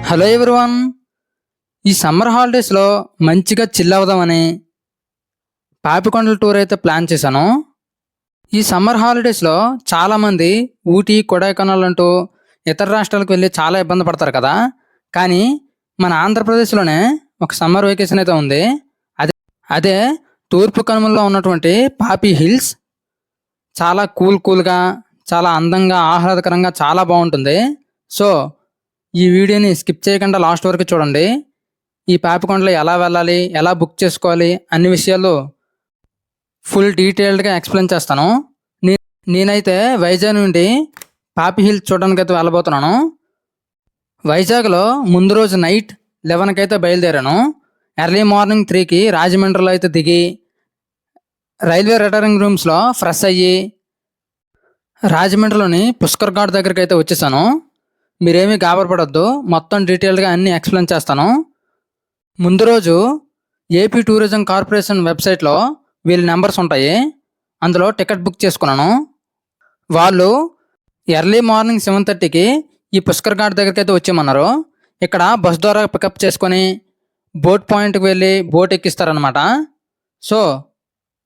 Hello everyone. ఈ summer హాలిడేస్లో మంచిగా చిల్ అవుదామని పాపికొండల టూర్ అయితే ప్లాన్ చేశాను. ఈ సమ్మర్ హాలిడేస్లో చాలామంది ఊటీ, కొడైకెనాల్ అంటూ ఇతర రాష్ట్రాలకు వెళ్ళి చాలా ఇబ్బంది పడతారు కదా. కానీ మన ఆంధ్రప్రదేశ్లోనే ఒక సమ్మర్ వెకేషన్ అయితే ఉంది. అదే అదే తూర్పు కనుమల్లో ఉన్నటువంటి పాపి హిల్స్. చాలా కూల్గా, చాలా అందంగా, ఆహ్లాదకరంగా చాలా బాగుంటుంది. సో ఈ వీడియోని స్కిప్ చేయకుండా లాస్ట్ వరకు చూడండి. ఈ పాపికొండలు ఎలా వెళ్ళాలి, ఎలా బుక్ చేసుకోవాలి అన్ని విషయాలు ఫుల్ డీటెయిల్డ్గా ఎక్స్ప్లెయిన్ చేస్తాను. నేనైతే వైజాగ్ నుండి పాపి హిల్స్ చూడడానికి అయితే వెళ్ళబోతున్నాను. వైజాగ్లో ముందు రోజు నైట్ 11కి అయితే బయలుదేరాను. ఎర్లీ మార్నింగ్ 3కి రాజమండ్రిలో అయితే దిగి రైల్వే రిటర్నింగ్ రూమ్స్లో ఫ్రెష్ అయ్యి రాజమండ్రిలోని పుష్కర్ ఘాట్ దగ్గరికి అయితే వచ్చేసాను. మీరేమీ గాబరపడొద్దు, మొత్తం డీటెయిల్గా అన్నీ ఎక్స్ప్లెయిన్ చేస్తాను. ముందు రోజు ఏపీ టూరిజం కార్పొరేషన్ వెబ్సైట్లో వీళ్ళ నెంబర్స్ ఉంటాయి, అందులో టికెట్ బుక్ చేసుకున్నాను. వాళ్ళు ఎర్లీ మార్నింగ్ 7:30కి ఈ పుష్కర్ ఘాట్ దగ్గరికి అయితే వచ్చేయమన్నారు. ఇక్కడ బస్ ద్వారా పికప్ చేసుకొని బోట్ పాయింట్కి వెళ్ళి బోట్ ఎక్కిస్తారనమాట. సో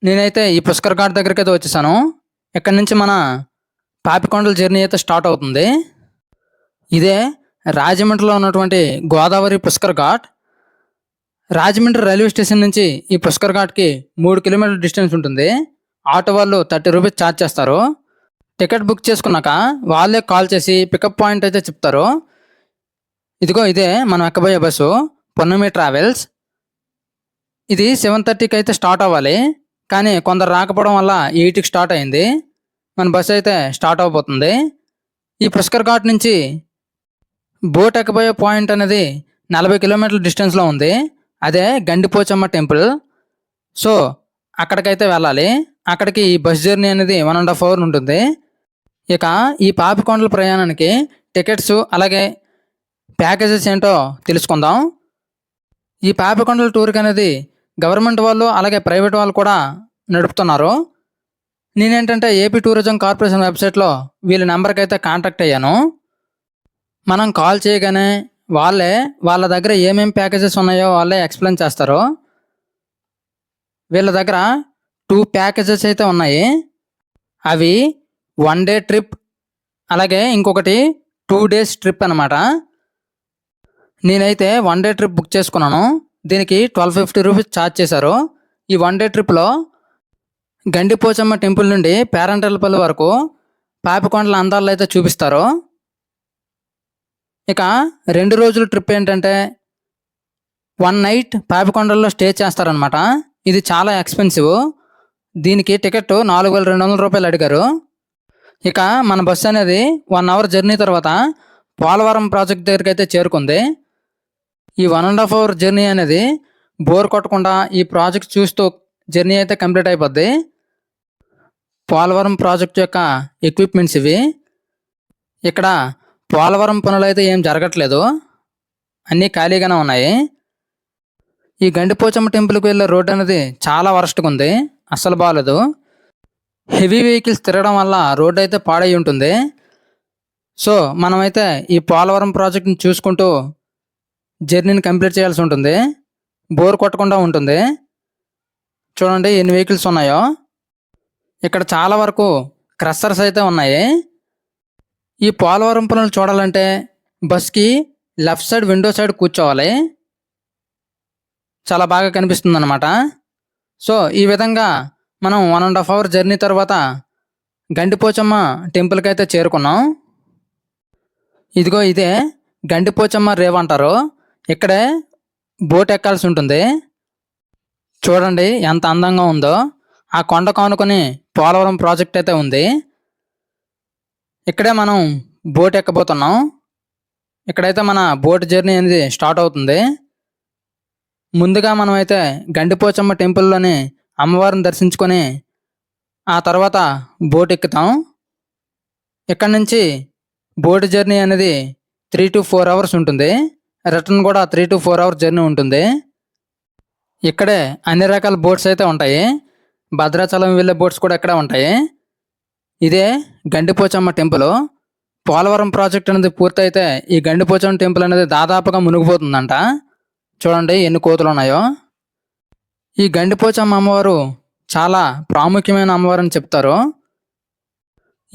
నేనైతే ఈ పుష్కర్ ఘాట్ దగ్గరికి అయితే వచ్చేసాను. ఇక్కడ నుంచి మన పాపికొండల జర్నీ అయితే స్టార్ట్ అవుతుంది. ఇదే రాజమండ్రిలో ఉన్నటువంటి గోదావరి పుష్కర్ ఘాట్. రాజమండ్రి రైల్వే స్టేషన్ నుంచి ఈ పుష్కర్ ఘాట్కి 3 కిలోమీటర్ల డిస్టెన్స్ ఉంటుంది. ఆటో వాళ్ళు 30 రూపీస్ ఛార్జ్ చేస్తారు. టికెట్ బుక్ చేసుకున్నాక వాళ్ళే కాల్ చేసి పికప్ పాయింట్ అయితే చెప్తారు. ఇదిగో ఇదే మనం ఎక్కబోయే బస్సు, పొన్నమి ట్రావెల్స్. ఇది 7:30కి అయితే స్టార్ట్ అవ్వాలి, కానీ కొందరు రాకపోవడం వల్ల 8కి స్టార్ట్ అయింది. మన బస్సు అయితే స్టార్ట్ అవబోతుంది. ఈ పుష్కర్ ఘాట్ నుంచి బోట్ ఎక్కబోయే పాయింట్ అనేది 40 కిలోమీటర్ల డిస్టెన్స్లో ఉంది. అదే గండిపోచమ్మ టెంపుల్. సో అక్కడికైతే వెళ్ళాలి. అక్కడికి ఈ బస్ జర్నీ అనేది 1.5 hours ఉంటుంది. ఇక ఈ పాపికొండల ప్రయాణానికి టికెట్స్ అలాగే ప్యాకేజెస్ ఏంటో తెలుసుకుందాం. ఈ పాపికొండల టూర్కి అనేది గవర్నమెంట్ వాళ్ళు అలాగే ప్రైవేట్ వాళ్ళు కూడా నడుపుతున్నారు. నేనేంటంటే ఏపీ టూరిజం కార్పొరేషన్ వెబ్సైట్లో వీళ్ళ నెంబర్కి అయితే కాంటాక్ట్ అయ్యాను. మనం కాల్ చేయగానే వాళ్ళ దగ్గర ఏమేమి ప్యాకేజెస్ ఉన్నాయో వాళ్ళే ఎక్స్ప్లెయిన్ చేస్తారు. వీళ్ళ దగ్గర 2 ప్యాకేజెస్ అయితే ఉన్నాయి. అవి 1 day ట్రిప్ అలాగే ఇంకొకటి 2 days ట్రిప్ అనమాట. నేనైతే 1 day ట్రిప్ బుక్ చేసుకున్నాను. దీనికి 1250 రూపీస్ ఛార్జ్ చేశారు. ఈ 1 day ట్రిప్లో గండిపోచమ్మ టెంపుల్ నుండి పేరంటలపల్లి వరకు పాపికొండల అందాల్లో అయితే చూపిస్తారు. ఇక 2 రోజుల ట్రిప్ ఏంటంటే 1 night పాపికొండల్లో స్టే చేస్తారనమాట. ఇది చాలా ఎక్స్పెన్సివ్. దీనికి టికెట్ 4200 రూపాయలు అడిగారు. ఇక మన బస్సు అనేది 1 hour జర్నీ తర్వాత పోలవరం ప్రాజెక్ట్ దగ్గరికి అయితే చేరుకుంది. ఈ 1.5 hour జర్నీ అనేది బోర్ కొట్టకుండా ఈ ప్రాజెక్ట్ చూస్తూ జర్నీ అయితే కంప్లీట్ అయిపోద్ది. పోలవరం ప్రాజెక్ట్ యొక్క ఎక్విప్మెంట్స్ ఇవి. ఇక్కడ పోలవరం పనులు అయితే ఏం జరగట్లేదు, అన్నీ ఖాళీగానే ఉన్నాయి. ఈ గండిపోచమ్మ టెంపుల్కి వెళ్ళే రోడ్ అనేది చాలా వరస్ట్గా ఉంది, అస్సలు బాగాలేదు. హెవీ వెహికల్స్ తిరగడం వల్ల రోడ్ అయితే పాడై ఉంటుంది. సో మనమైతే ఈ పోలవరం ప్రాజెక్ట్ని చూసుకుంటూ జర్నీని కంప్లీట్ చేయాల్సి ఉంటుంది. బోర్ కొట్టకుండా ఉంటుంది. చూడండి ఎన్ని వెహికల్స్ ఉన్నాయో. ఇక్కడ చాలా వరకు క్రషర్స్ అయితే ఉన్నాయి. ఈ పోలవరం పనులు చూడాలంటే బస్కి లెఫ్ట్ సైడ్ విండో సైడ్ కూర్చోవాలి, చాలా బాగా కనిపిస్తుంది అనమాట. సో ఈ విధంగా మనం 1.5 hour జర్నీ తర్వాత గండిపోచమ్మ టెంపుల్కి అయితే చేరుకున్నాం. ఇదిగో ఇదే గండిపోచమ్మ రేవ్ అంటారు. ఇక్కడే బోట్ ఎక్కాల్సి ఉంటుంది. చూడండి ఎంత అందంగా ఉందో. ఆ కొండ కానుకొని పోలవరం ప్రాజెక్ట్ అయితే ఉంది. ఇక్కడే మనం బోట్ ఎక్కబోతున్నాం. ఇక్కడైతే మన బోట్ జర్నీ అనేది స్టార్ట్ అవుతుంది. ముందుగా మనమైతే గండిపోచమ్మ టెంపుల్లోని అమ్మవారిని దర్శించుకొని ఆ తర్వాత బోట్ ఎక్కుతాం. ఇక్కడ నుంచి బోట్ జర్నీ అనేది 3 to 4 hours ఉంటుంది. రిటర్న్ కూడా 3 to 4 hours జర్నీ ఉంటుంది. ఇక్కడే అన్ని రకాల బోట్స్ అయితే ఉంటాయి. భద్రాచలం వెళ్ళే బోట్స్ కూడా ఇక్కడే ఉంటాయి. ఇదే గండిపోచమ్మ టెంపుల్. పోలవరం ప్రాజెక్ట్ అనేది పూర్తయితే ఈ గండిపోచమ్మ టెంపుల్ అనేది దాదాపుగా మునిగిపోతుందంట. చూడండి ఎన్ని కోతులు ఉన్నాయో. ఈ గండిపోచమ్మ అమ్మవారు చాలా ప్రాముఖ్యమైన అమ్మవారు అని చెప్తారు.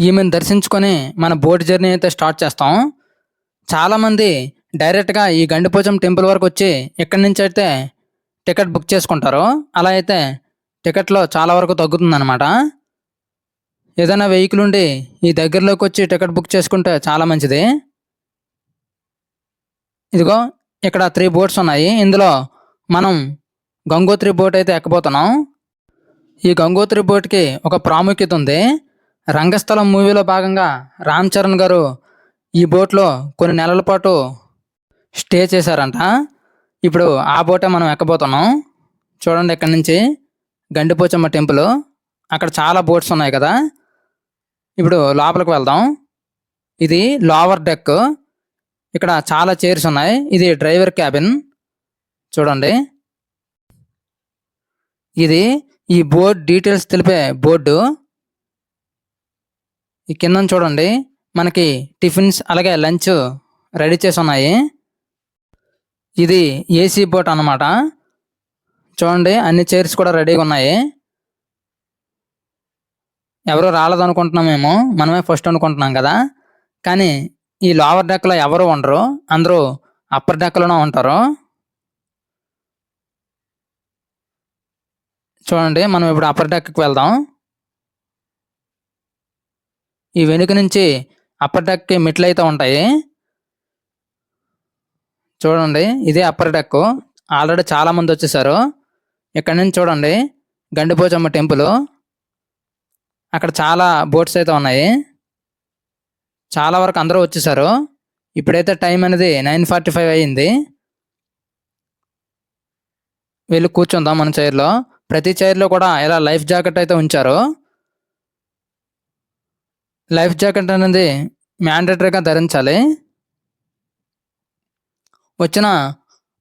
ఈమెను దర్శించుకొని మన బోట్ జర్నీ అయితే స్టార్ట్ చేస్తాం. చాలామంది డైరెక్ట్గా ఈ గండిపోచమ్మ టెంపుల్ వరకు వచ్చి ఇక్కడి నుంచి అయితే టికెట్ బుక్ చేసుకుంటారు. అలా అయితే టికెట్లో చాలా వరకు తగ్గుతుందన్నమాట. ఏదైనా వెహికల్ ఉండి ఈ దగ్గరలోకి వచ్చి టికెట్ బుక్ చేసుకుంటే చాలా మంచిది. ఇదిగో ఇక్కడ 3 బోట్స్ ఉన్నాయి. ఇందులో మనం గంగోత్రి బోట్ అయితే ఎక్కబోతున్నాం. ఈ గంగోత్రి బోట్కి ఒక ప్రాముఖ్యత ఉంది. రంగస్థలం మూవీలో భాగంగా రామ్ చరణ్ గారు ఈ బోట్లో కొన్ని నెలల పాటు స్టే చేశారంట. ఇప్పుడు ఆ బోటే మనం ఎక్కబోతున్నాం. చూడండి ఇక్కడ నుంచి గండిపోచమ్మ టెంపుల్, అక్కడ చాలా బోట్స్ ఉన్నాయి కదా. ఇప్పుడు లోపలికి వెళ్దాం. ఇది లోవర్ డెక్. ఇక్కడ చాలా చైర్స్ ఉన్నాయి. ఇది డ్రైవర్ క్యాబిన్. చూడండి ఇది ఈ బోర్డ్ డీటెయిల్స్ తెలిపే బోర్డు. ఈ కింద చూడండి మనకి టిఫిన్స్ అలాగే లంచ్ రెడీ చేసి ఉన్నాయి. ఇది ఏసీ బోట్ అన్నమాట. చూడండి అన్ని చైర్స్ కూడా రెడీగా ఉన్నాయి. ఎవరు రాలేదనుకుంటున్నామేమో, మనమే ఫస్ట్ అనుకుంటున్నాం కదా. కానీ ఈ లోవర్ డెక్లో ఎవరు ఉండరు, అందరూ అప్పర్ డెక్లోనే ఉంటారు. చూడండి మనం ఇప్పుడు అప్పర్ డెక్కి వెళ్దాం. ఈ వెనుక నుంచి అప్పర్ డెక్కి మెట్లు అయితే ఉంటాయి. చూడండి ఇదే అప్పర్ డెక్. ఆల్రెడీ చాలా మంది వచ్చేసారు. ఇక్కడ నుంచి చూడండి గండిపోచమ్మ టెంపుల్. అక్కడ చాలా బోట్స్ అయితే ఉన్నాయి. చాలా వరకు అందరూ వచ్చేసారు. ఇప్పుడైతే టైం అనేది 9:45 అయ్యింది. వెళ్ళి కూర్చుందాం మన చైర్లో. ప్రతి చైర్లో కూడా ఇలా లైఫ్ జాకెట్ అయితే ఉంచారు. లైఫ్ జాకెట్ అనేది మ్యాండేటరీగా ధరించాలి. వచ్చిన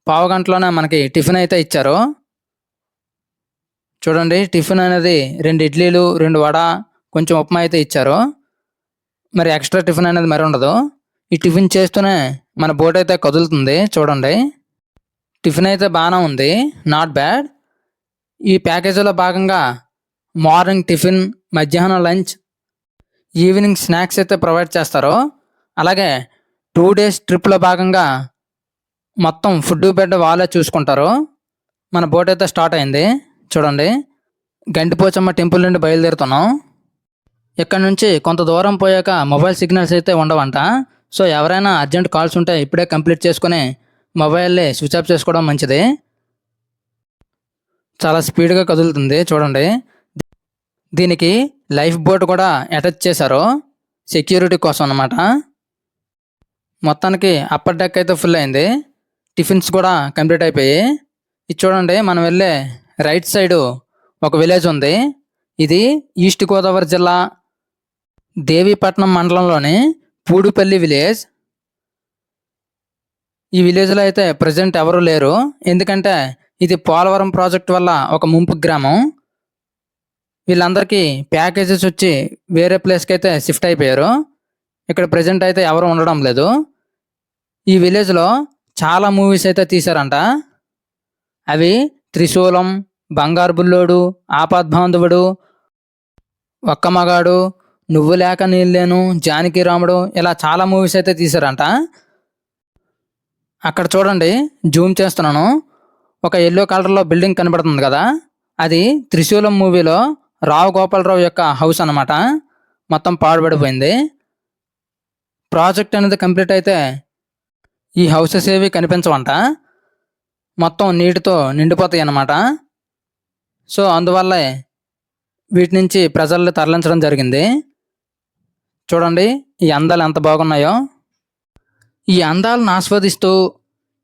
పావు గంటలోనే మనకి టిఫిన్ అయితే ఇచ్చారు. చూడండి టిఫిన్ అనేది 2 ఇడ్లీలు, 2 వడ, కొంచెం ఉప్మా అయితే ఇచ్చారు. మరి ఎక్స్ట్రా టిఫిన్ అనేది మరి ఉండదు. ఈ టిఫిన్ చేస్తూనే మన బోట్ అయితే కదులుతుంది. చూడండి టిఫిన్ అయితే బాగానే ఉంది, నాట్ బ్యాడ్. ఈ ప్యాకేజీలో భాగంగా మార్నింగ్ టిఫిన్, మధ్యాహ్నం లంచ్, ఈవినింగ్ స్నాక్స్ అయితే ప్రొవైడ్ చేస్తారు. అలాగే 2 డేస్ ట్రిప్లో భాగంగా మొత్తం ఫుడ్ బెడ్ వాళ్ళే చూసుకుంటారు. మన బోట్ అయితే స్టార్ట్ అయింది. చూడండి గండిపోచమ్మ టెంపుల్ నుండి బయలుదేరుతున్నాం. ఇక్కడ నుంచి కొంత దూరం పోయాక మొబైల్ సిగ్నల్స్ అయితే ఉండవంట. సో ఎవరైనా అర్జెంట్ కాల్స్ ఉంటే ఇప్పుడే కంప్లీట్ చేసుకుని మొబైల్ని స్విచ్ ఆఫ్ చేసుకోవడం మంచిది. చాలా స్పీడ్గా కదులుతుంది. చూడండి దీనికి లైఫ్ బోట్ కూడా అటాచ్ చేశారు, సెక్యూరిటీ కోసం అన్నమాట. మొత్తానికి అప్పర్ డెక్ అయితే ఫుల్ అయింది. టిఫిన్స్ కూడా కంప్లీట్ అయిపోయి. ఇది చూడండి మనం వెళ్ళే రైట్ సైడు ఒక విలేజ్ ఉంది. ఇది ఈస్ట్ గోదావరి జిల్లా దేవీపట్నం మండలంలోని పూడిపల్లి విలేజ్. ఈ విలేజ్లో అయితే ప్రజెంట్ ఎవరు లేరు, ఎందుకంటే ఇది పోలవరం ప్రాజెక్ట్ వల్ల ఒక ముంపు గ్రామం. వీళ్ళందరికీ ప్యాకేజెస్ వచ్చి వేరే ప్లేస్కి అయితే షిఫ్ట్ అయిపోయారు. ఇక్కడ ప్రజెంట్ అయితే ఎవరు ఉండడం లేదు. ఈ విలేజ్లో చాలా మూవీస్ అయితే తీశారంట. అవి త్రిశూలం, బంగారు బుల్లోడు, ఆపద్బాంధవుడు, ఒక్క మగాడు, నువ్వు లేక నీళ్ళేను, జానకి రాముడు, ఇలా చాలా మూవీస్ అయితే తీశారంట. అక్కడ చూడండి జూమ్ చేస్తున్నాను, ఒక ఎల్లో కలర్లో బిల్డింగ్ కనబడుతుంది కదా, అది త్రిశూలం మూవీలో రావు గోపాలరావు యొక్క హౌస్ అన్నమాట. మొత్తం పాడుపడిపోయింది. ప్రాజెక్ట్ అనేది కంప్లీట్ అయితే ఈ హౌసెస్ ఏవి కనిపించవంట, మొత్తం నీటితో నిండిపోతాయి అన్నమాట. సో అందువల్లే వీటి నుంచి ప్రజల్ని తరలించడం జరిగింది. చూడండి ఈ అందాలు ఎంత బాగున్నాయో. ఈ అందాలను ఆస్వాదిస్తూ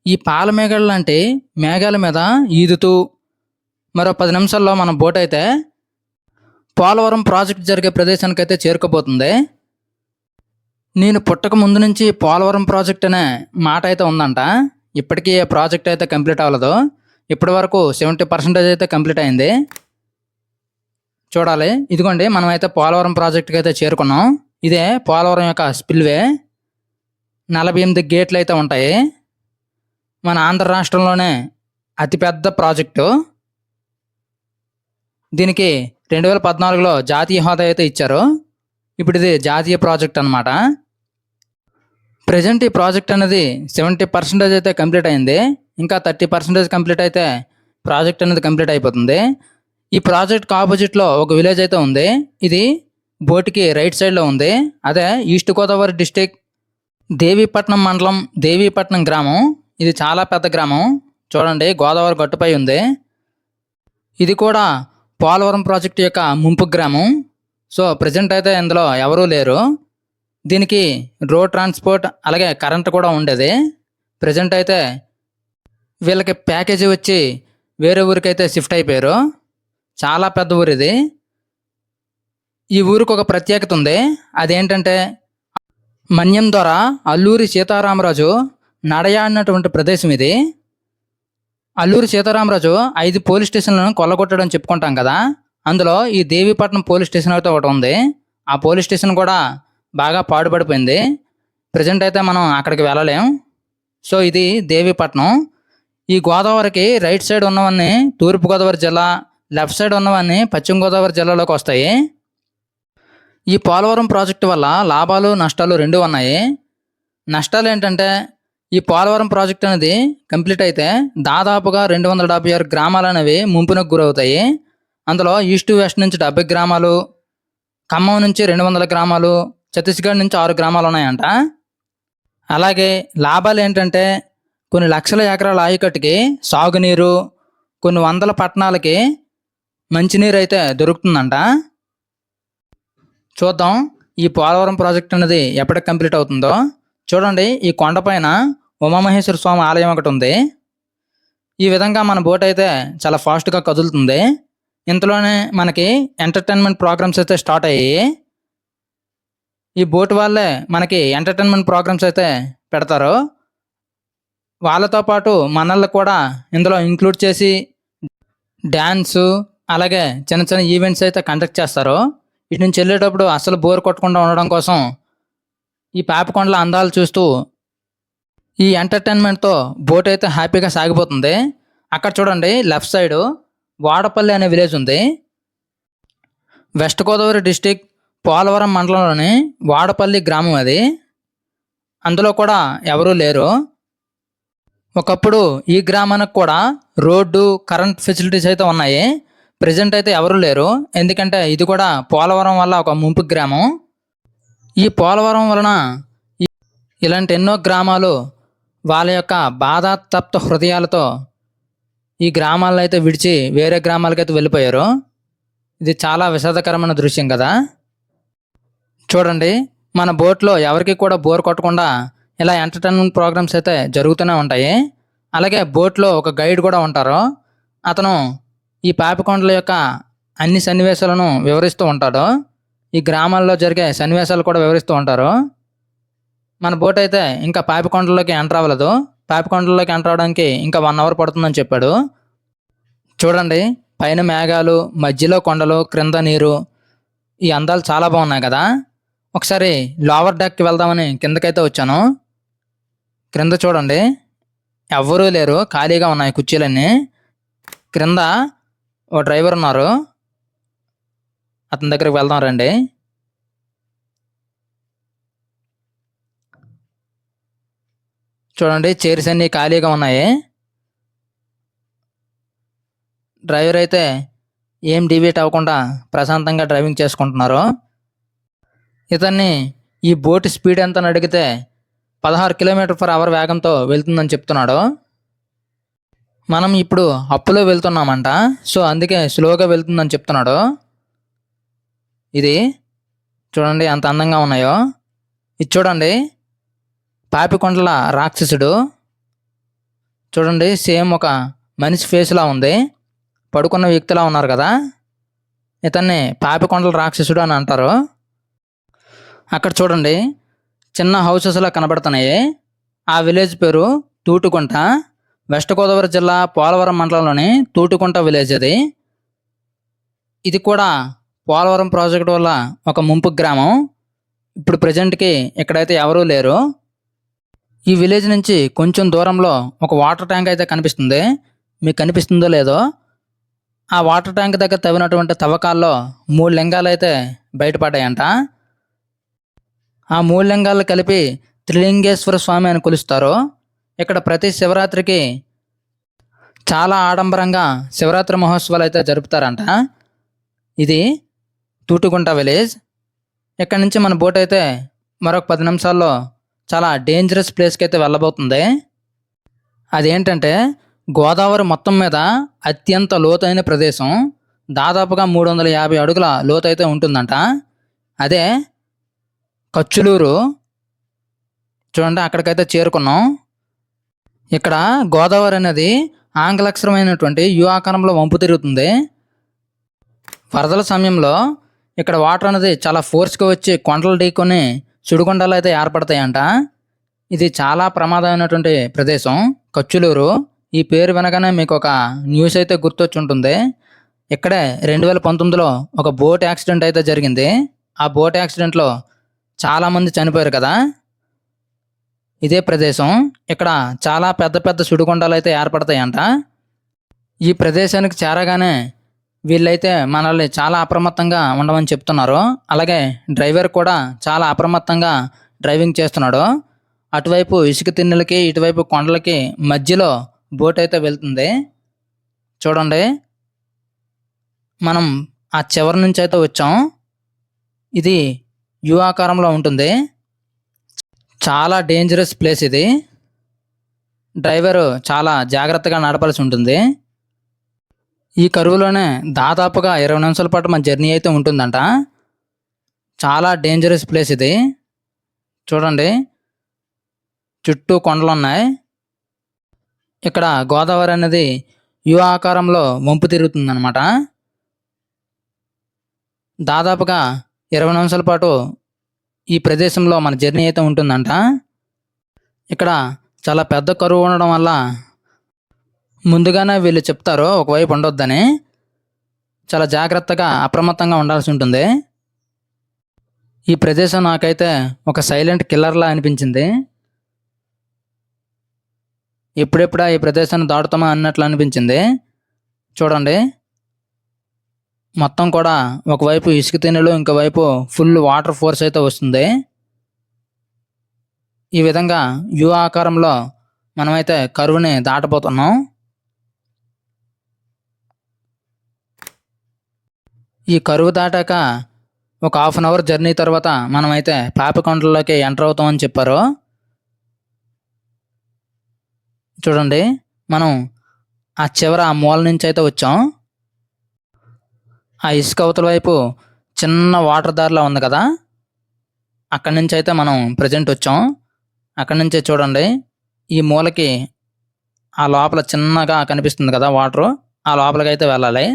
ఈ పాల మేఘాలు లాంటి మేఘాల మీద ఈదుతూ మరో 10 నిమిషాల్లో మన బోట్ అయితే పోలవరం ప్రాజెక్ట్ జరిగే ప్రదేశానికి అయితే చేరుకోబోతుంది. నేను పుట్టక ముందు నుంచి పోలవరం ప్రాజెక్ట్ అనే మాట అయితే ఉందంట. ఇప్పటికీ ఏ ప్రాజెక్ట్ అయితే కంప్లీట్ అవ్వలేదు. ఇప్పటి వరకు 70% అయితే కంప్లీట్ అయింది. చూడాలి. ఇదిగోండి మనం అయితే పోలవరం ప్రాజెక్ట్కి అయితే చేరుకున్నాం. ఇదే పోలవరం యొక్క స్పిల్వే. 48 గేట్లు అయితే ఉంటాయి. మన ఆంధ్ర రాష్ట్రంలోనే అతిపెద్ద ప్రాజెక్టు. దీనికి 2014లో జాతీయ హోదా అయితే ఇచ్చారు. ఇప్పుడు ఇది జాతీయ ప్రాజెక్ట్ అనమాట. ప్రజెంట్ ఈ ప్రాజెక్ట్ అనేది 70% అయితే కంప్లీట్ అయింది. ఇంకా 30% కంప్లీట్ అయితే ప్రాజెక్ట్ అనేది కంప్లీట్ అయిపోతుంది. ఈ ప్రాజెక్ట్కి ఆపోజిట్లో ఒక విలేజ్ అయితే ఉంది. ఇది బోటికి రైట్ సైడ్లో ఉంది. అదే ఈస్ట్ గోదావరి డిస్టిక్ దేవీపట్నం మండలం, దేవీపట్నం గ్రామం. ఇది చాలా పెద్ద గ్రామం. చూడండి, గోదావరి గట్టుపై ఉంది. ఇది కూడా పోలవరం ప్రాజెక్టు యొక్క ముంపు గ్రామం. సో ప్రజెంట్ అయితే ఇందులో ఎవరూ లేరు. దీనికి రోడ్ ట్రాన్స్పోర్ట్ అలాగే కరెంట్ కూడా ఉండేది. ప్రజెంట్ అయితే వీళ్ళకి ప్యాకేజీ వచ్చి వేరే ఊరికైతే షిఫ్ట్ అయిపోయారు. చాలా పెద్ద ఊరు ఇది. ఈ ఊరికి ఒక ప్రత్యేకత ఉంది. అదేంటంటే మన్యం ద్వారా అల్లూరి సీతారామరాజు నడయాడినటువంటి ప్రదేశం ఇది. అల్లూరి సీతారామరాజు 5 పోలీస్ స్టేషన్లను కొల్లగొట్టడం చెప్పుకుంటాం కదా. అందులో ఈ దేవీపట్నం పోలీస్ స్టేషన్ అయితే ఒకటి ఉంది. ఆ పోలీస్ స్టేషన్ కూడా బాగా పాడుపడిపోయింది. ప్రజెంట్ అయితే మనం అక్కడికి వెళ్ళలేం. సో ఇది దేవీపట్నం. ఈ గోదావరికి రైట్ సైడ్ ఉన్నవన్నీ తూర్పుగోదావరి జిల్లా, లెఫ్ట్ సైడ్ ఉన్నవన్నీ పశ్చిమ గోదావరి జిల్లాలోకి వస్తాయి. ఈ పోలవరం ప్రాజెక్టు వల్ల లాభాలు నష్టాలు రెండూ ఉన్నాయి. నష్టాలు ఏంటంటే ఈ పోలవరం ప్రాజెక్ట్ అనేది కంప్లీట్ అయితే దాదాపుగా 276 గ్రామాలు అనేవి ముంపునకు గురవుతాయి. అందులో ఈస్ట్ వెస్ట్ నుంచి 70 గ్రామాలు, ఖమ్మం నుంచి 200 గ్రామాలు, ఛత్తీస్గఢ్ నుంచి 6 గ్రామాలు ఉన్నాయంట. అలాగే లాభాలు ఏంటంటే కొన్ని లక్షల ఎకరాల ఆయకట్టుకి సాగునీరు, కొన్ని వందల పట్టణాలకి మంచినీరు అయితే దొరుకుతుందంట. చూద్దాం ఈ పోలవరం ప్రాజెక్ట్ అనేది ఎప్పటికి కంప్లీట్ అవుతుందో. చూడండి, ఈ కొండపైన ఉమామహేశ్వర స్వామి ఆలయం ఒకటి ఉంది. ఈ విధంగా మన బోట్ అయితే చాలా ఫాస్ట్గా కదులుతుంది. ఇంతలోనే మనకి ఎంటర్టైన్మెంట్ ప్రోగ్రామ్స్ అయితే స్టార్ట్ అయ్యాయి. ఈ బోట్ వాళ్ళే మనకి ఎంటర్టైన్మెంట్ ప్రోగ్రామ్స్ అయితే పెడతారు. వాళ్ళతో పాటు మనల్ని కూడా ఇందులో ఇంక్లూడ్ చేసి డ్యాన్సు అలాగే చిన్న చిన్న ఈవెంట్స్ అయితే కండక్ట్ చేస్తారు. ఇటు నుంచి వెళ్ళేటప్పుడు అసలు బోర్ కొట్టకుండా ఉండడం కోసం ఈ పాపికొండల అందాలు చూస్తూ ఈ ఎంటర్టైన్మెంట్తో బోట్ అయితే హ్యాపీగా సాగిపోతుంది. అక్కడ చూడండి, లెఫ్ట్ సైడు వాడపల్లి అనే విలేజ్ ఉంది. వెస్ట్ గోదావరి డిస్టిక్ పోలవరం మండలంలోని వాడపల్లి గ్రామం అది. అందులో కూడా ఎవరూ లేరు. ఒకప్పుడు ఈ గ్రామానికి కూడా రోడ్డు, కరెంట్ ఫెసిలిటీస్ అయితే ఉన్నాయి. ప్రజెంట్ అయితే ఎవరూ లేరు. ఎందుకంటే ఇది కూడా పోలవరం వల్ల ఒక ముంపు గ్రామం. ఈ పోలవరం వలన ఇలాంటి ఎన్నో గ్రామాలు వాళ్ళ యొక్క బాధాతప్త హృదయాలతో ఈ గ్రామాలను అయితే విడిచి వేరే గ్రామాలకైతే వెళ్ళిపోయారు. ఇది చాలా విషాదకరమైన దృశ్యం కదా. చూడండి, మన బోట్లో ఎవరికి కూడా బోర్ కొట్టకుండా ఇలా ఎంటర్టైన్మెంట్ ప్రోగ్రామ్స్ అయితే జరుగుతూనే ఉంటాయి. అలాగే బోట్లో ఒక గైడ్ కూడా ఉంటారు. అతను ఈ పాపికొండల యొక్క అన్ని సన్నివేశాలను వివరిస్తూ ఉంటాడు. ఈ గ్రామాల్లో జరిగే సన్నివేశాలు కూడా వివరిస్తూ ఉంటారు. మన బోట్ అయితే ఇంకా పాపికొండలోకి ఎంటర్ అవ్వలేదు. పాపికొండలోకి ఎంటర్ అవ్వడానికి ఇంకా 1 అవర్ పడుతుందని చెప్పాడు. చూడండి, పైన మేఘాలు, మధ్యలో కొండలు, క్రింద నీరు. ఈ అందాలు చాలా బాగున్నాయి కదా. ఒకసారి లోవర్ డెక్కి వెళ్దామని కిందకైతే వచ్చాను. క్రింద చూడండి, ఎవ్వరూ లేరు, ఖాళీగా ఉన్నాయి కుర్చీలన్నీ. క్రింద ఓ డ్రైవర్ ఉన్నారు. అతని దగ్గరికి వెళ్దాం రండి. చూడండి, చైర్స్ అన్నీ ఖాళీగా ఉన్నాయి. డ్రైవర్ అయితే ఏం డివేట్ అవ్వకుండా ప్రశాంతంగా డ్రైవింగ్ చేసుకుంటున్నారు. ఇతన్ని ఈ బోట్ స్పీడ్ ఎంత అని అడిగితే 16 km/h వేగంతో వెళ్తుందని చెప్తున్నాడు. మనం ఇప్పుడు అప్పులో వెళ్తున్నామంట. సో అందుకే స్లోగా వెళ్తుందని చెప్తున్నాడు. ఇది చూడండి ఎంత అందంగా ఉన్నాయో. ఇది చూడండి, పాపికొండల రాక్షసుడు. చూడండి, సేమ్ ఒక మనిషి ఫేస్లా ఉంది. పడుకున్న వ్యక్తిలా ఉన్నారు కదా. ఇతన్ని పాపికొండల రాక్షసుడు అని అంటారు. అక్కడ చూడండి, చిన్న హౌసెస్లా కనబడుతున్నాయి. ఆ విలేజ్ పేరు తూటుకుంట. వెస్ట్ గోదావరి జిల్లా పోలవరం మండలంలోని తూటుకుంట విలేజ్ అది. ఇది కూడా పోలవరం ప్రాజెక్టు వల్ల ఒక ముంపు గ్రామం. ఇప్పుడు ప్రజెంట్కి ఇక్కడైతే ఎవరూ లేరు. ఈ విలేజ్ నుంచి కొంచెం దూరంలో ఒక వాటర్ ట్యాంక్ అయితే కనిపిస్తుంది. మీకు కనిపిస్తుందో లేదో. ఆ వాటర్ ట్యాంక్ దగ్గర తవ్వినటువంటి తవ్వకాల్లో 3 లింగాలు అయితే బయటపడ్డాయంట. ఆ 3 లింగాలు కలిపి త్రిలింగేశ్వర స్వామి అని కొలుస్తారు. ఇక్కడ ప్రతి శివరాత్రికి చాలా ఆడంబరంగా శివరాత్రి మహోత్సవాలు అయితే జరుపుతారంట. ఇది తూటుగుంట విలేజ్. ఇక్కడ నుంచి మన బోట్ అయితే మరొక 10 నిమిషాల్లో చాలా డేంజరస్ ప్లేస్కి అయితే వెళ్ళబోతుంది. అదేంటంటే గోదావరి మొత్తం మీద అత్యంత లోతైన ప్రదేశం. దాదాపుగా 350 అడుగుల లోతు అయితే ఉంటుందంట. అదే కచ్చులూరు. చూడండి, అక్కడికైతే చేరుకున్నాం. ఇక్కడ గోదావరి అనేది ఆంగ్లక్షరమైనటువంటి యు ఆకారంలో వంపు తిరుగుతుంది. వరదల సమయంలో ఇక్కడ వాటర్ అనేది చాలా ఫోర్స్గా వచ్చి కొండలు ఢీకొని సుడిగుండాలు అయితే ఏర్పడతాయంట. ఇది చాలా ప్రమాదమైనటువంటి ప్రదేశం కచ్చులూరు. ఈ పేరు వినగానే మీకు ఒక న్యూస్ అయితే గుర్తొచ్చి ఉంటుంది. ఇక్కడే 2019లో ఒక బోట్ యాక్సిడెంట్ అయితే జరిగింది. ఆ బోట్ యాక్సిడెంట్లో చాలామంది చనిపోయారు కదా. ఇదే ప్రదేశం. ఇక్కడ చాలా పెద్ద పెద్ద సుడిగుండాలు అయితే ఏర్పడతాయంట. ఈ ప్రదేశానికి చేరగానే వీళ్ళైతే మనల్ని చాలా అప్రమత్తంగా ఉండమని చెప్తున్నారు. అలాగే డ్రైవర్ కూడా చాలా అప్రమత్తంగా డ్రైవింగ్ చేస్తున్నాడు. అటువైపు ఇసుక తిన్నెలకి ఇటువైపు కొండలకి మధ్యలో బోట్ అయితే వెళ్తుంది. చూడండి, మనం ఆ చివరి నుంచి అయితే వచ్చాం. ఇది యు ఆకారంలో ఉంటుంది. చాలా డేంజరస్ ప్లేస్ ఇది. డ్రైవరు చాలా జాగ్రత్తగా నడపాల్సి ఉంటుంది. ఈ కరువులోనే దాదాపుగా 20 నిమిషాల పాటు మన జర్నీ అయితే ఉంటుందంట. చాలా డేంజరస్ ప్లేస్ ఇది. చూడండి, చుట్టూ కొండలు ఉన్నాయి. ఇక్కడ గోదావరి అనేది యు ఆకారంలో వంపు తిరుగుతుందన్నమాట. దాదాపుగా 20 నిమిషాల పాటు ఈ ప్రదేశంలో మన జర్నీ అయితే ఉంటుందంట. ఇక్కడ చాలా పెద్ద కరువు ఉండడం వల్ల ముందుగానే వీళ్ళు చెప్తారు ఒకవైపు ఉండొద్దని. చాలా జాగ్రత్తగా అప్రమత్తంగా ఉండాల్సి ఉంటుంది. ఈ ప్రదేశం నాకైతే ఒక సైలెంట్ కిల్లర్లా అనిపించింది. ఎప్పుడెప్పుడా ఈ ప్రదేశాన్ని దాటుతామా అన్నట్లు అనిపించింది. చూడండి, మొత్తం కూడా ఒకవైపు ఇసుక తిన్నెలు, ఇంకోవైపు ఫుల్ వాటర్ ఫోర్స్ అయితే వస్తుంది. ఈ విధంగా యు ఆకారంలో మనమైతే కరువుని దాటబోతున్నాం. ఈ కరువు దాటాక ఒక 1/2 అవర్ జర్నీ తర్వాత మనమైతే పాపికొండలలోకి ఎంటర్ అవుతామని చెప్పారు. చూడండి, మనం ఆ చివర ఆ మూల నుంచి అయితే వచ్చాం. ఆ ఇసుక అవతల వైపు చిన్న వాటర్ దారిలా ఉంది కదా, అక్కడి నుంచి అయితే మనం ప్రజెంట్ వచ్చాం. అక్కడి నుంచే చూడండి, ఈ మూలకి ఆ లోపల చిన్నగా కనిపిస్తుంది కదా వాటరు, ఆ లోపలికి అయితే వెళ్ళాలి.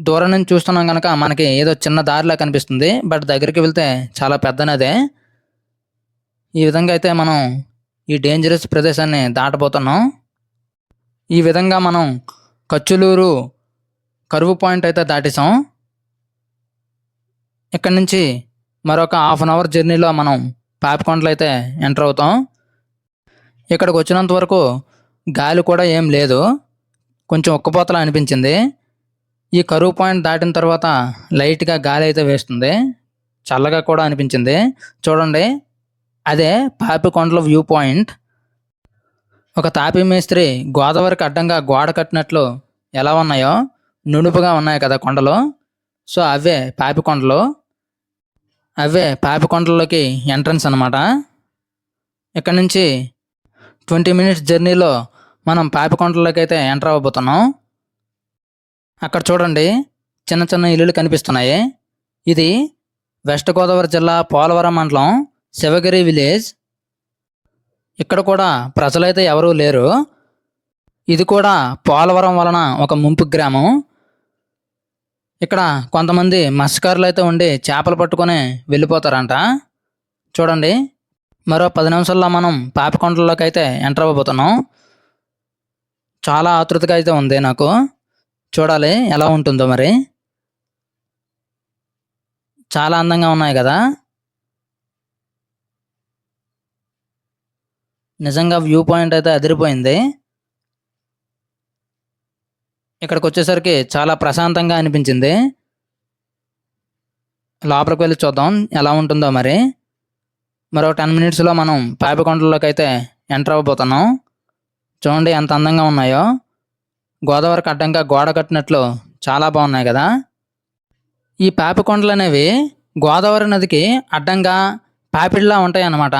దూరం నుంచి చూస్తున్నాం కనుక మనకి ఏదో చిన్న దారిలా కనిపిస్తుంది. బట్ దగ్గరికి వెళ్తే చాలా పెద్ద నదే. ఈ విధంగా అయితే మనం ఈ డేంజరస్ ప్రదేశాన్ని దాటబోతున్నాం. ఈ విధంగా మనం కచ్చులూరు కరువు పాయింట్ అయితే దాటేసాం. ఇక్కడ నుంచి మరొక 1/2 అవర్ జర్నీలో మనం పాపికొండలు అయితే ఎంటర్ అవుతాం. ఇక్కడికి వచ్చినంత వరకు గాలి కూడా ఏం లేదు, కొంచెం ఉక్కపోతలా అనిపించింది. ఈ కరువు పాయింట్ దాటిన తర్వాత లైట్గా గాలి అయితే వేస్తుంది, చల్లగా కూడా అనిపించింది. చూడండి, అదే పాపికొండల వ్యూ పాయింట్. ఒక తాపీ మేస్త్రి గోదావరికి అడ్డంగా గోడ కట్టినట్లు ఎలా ఉన్నాయో నునుపుగా ఉన్నాయి కదా కొండలు. సో అవే పాపికొండలు. అవే పాపికొండలలోకి ఎంట్రన్స్ అన్నమాట. ఇక్కడ నుంచి 20 మినిట్స్ జర్నీలో మనం పాపికొండలలోకి అయితే ఎంటర్ అవ్వబోతున్నాం. అక్కడ చూడండి, చిన్న చిన్న ఇల్లులు కనిపిస్తున్నాయి. ఇది వెస్ట్ గోదావరి జిల్లా పోలవరం మండలం శివగిరి విలేజ్. ఇక్కడ కూడా ప్రజలైతే ఎవరూ లేరు. ఇది కూడా పోలవరం వలన ఒక ముంపు గ్రామం. ఇక్కడ కొంతమంది మత్స్యకారులు అయితే ఉండి చేపలు పట్టుకొని వెళ్ళిపోతారంట. చూడండి, మరో 10 నిమిషాల్లో మనం పాపికొండలలోకి అయితే ఎంటర్ అవ్వబోతున్నాం. చాలా ఆతృతగా అయితే ఉంది నాకు, చూడాలి ఎలా ఉంటుందో మరి. చాలా అందంగా ఉన్నాయి కదా. నిజంగా వ్యూ పాయింట్ అయితే అదిరిపోయింది. ఇక్కడికి వచ్చేసరికి చాలా ప్రశాంతంగా అనిపించింది. లోపలికి వెళ్ళి చూద్దాం ఎలా ఉంటుందో మరి. మరో 10 మినిట్స్లో మనం పాపికొండల్లోకి అయితే ఎంటర్ అవ్వబోతున్నాం. చూడండి ఎంత అందంగా ఉన్నాయో. గోదావరికి అడ్డంగా గోడ కట్టినట్లు చాలా బాగున్నాయి కదా. ఈ పాపికొండలు అనేవి గోదావరి నదికి అడ్డంగా పాపిడిలా ఉంటాయి అన్నమాట.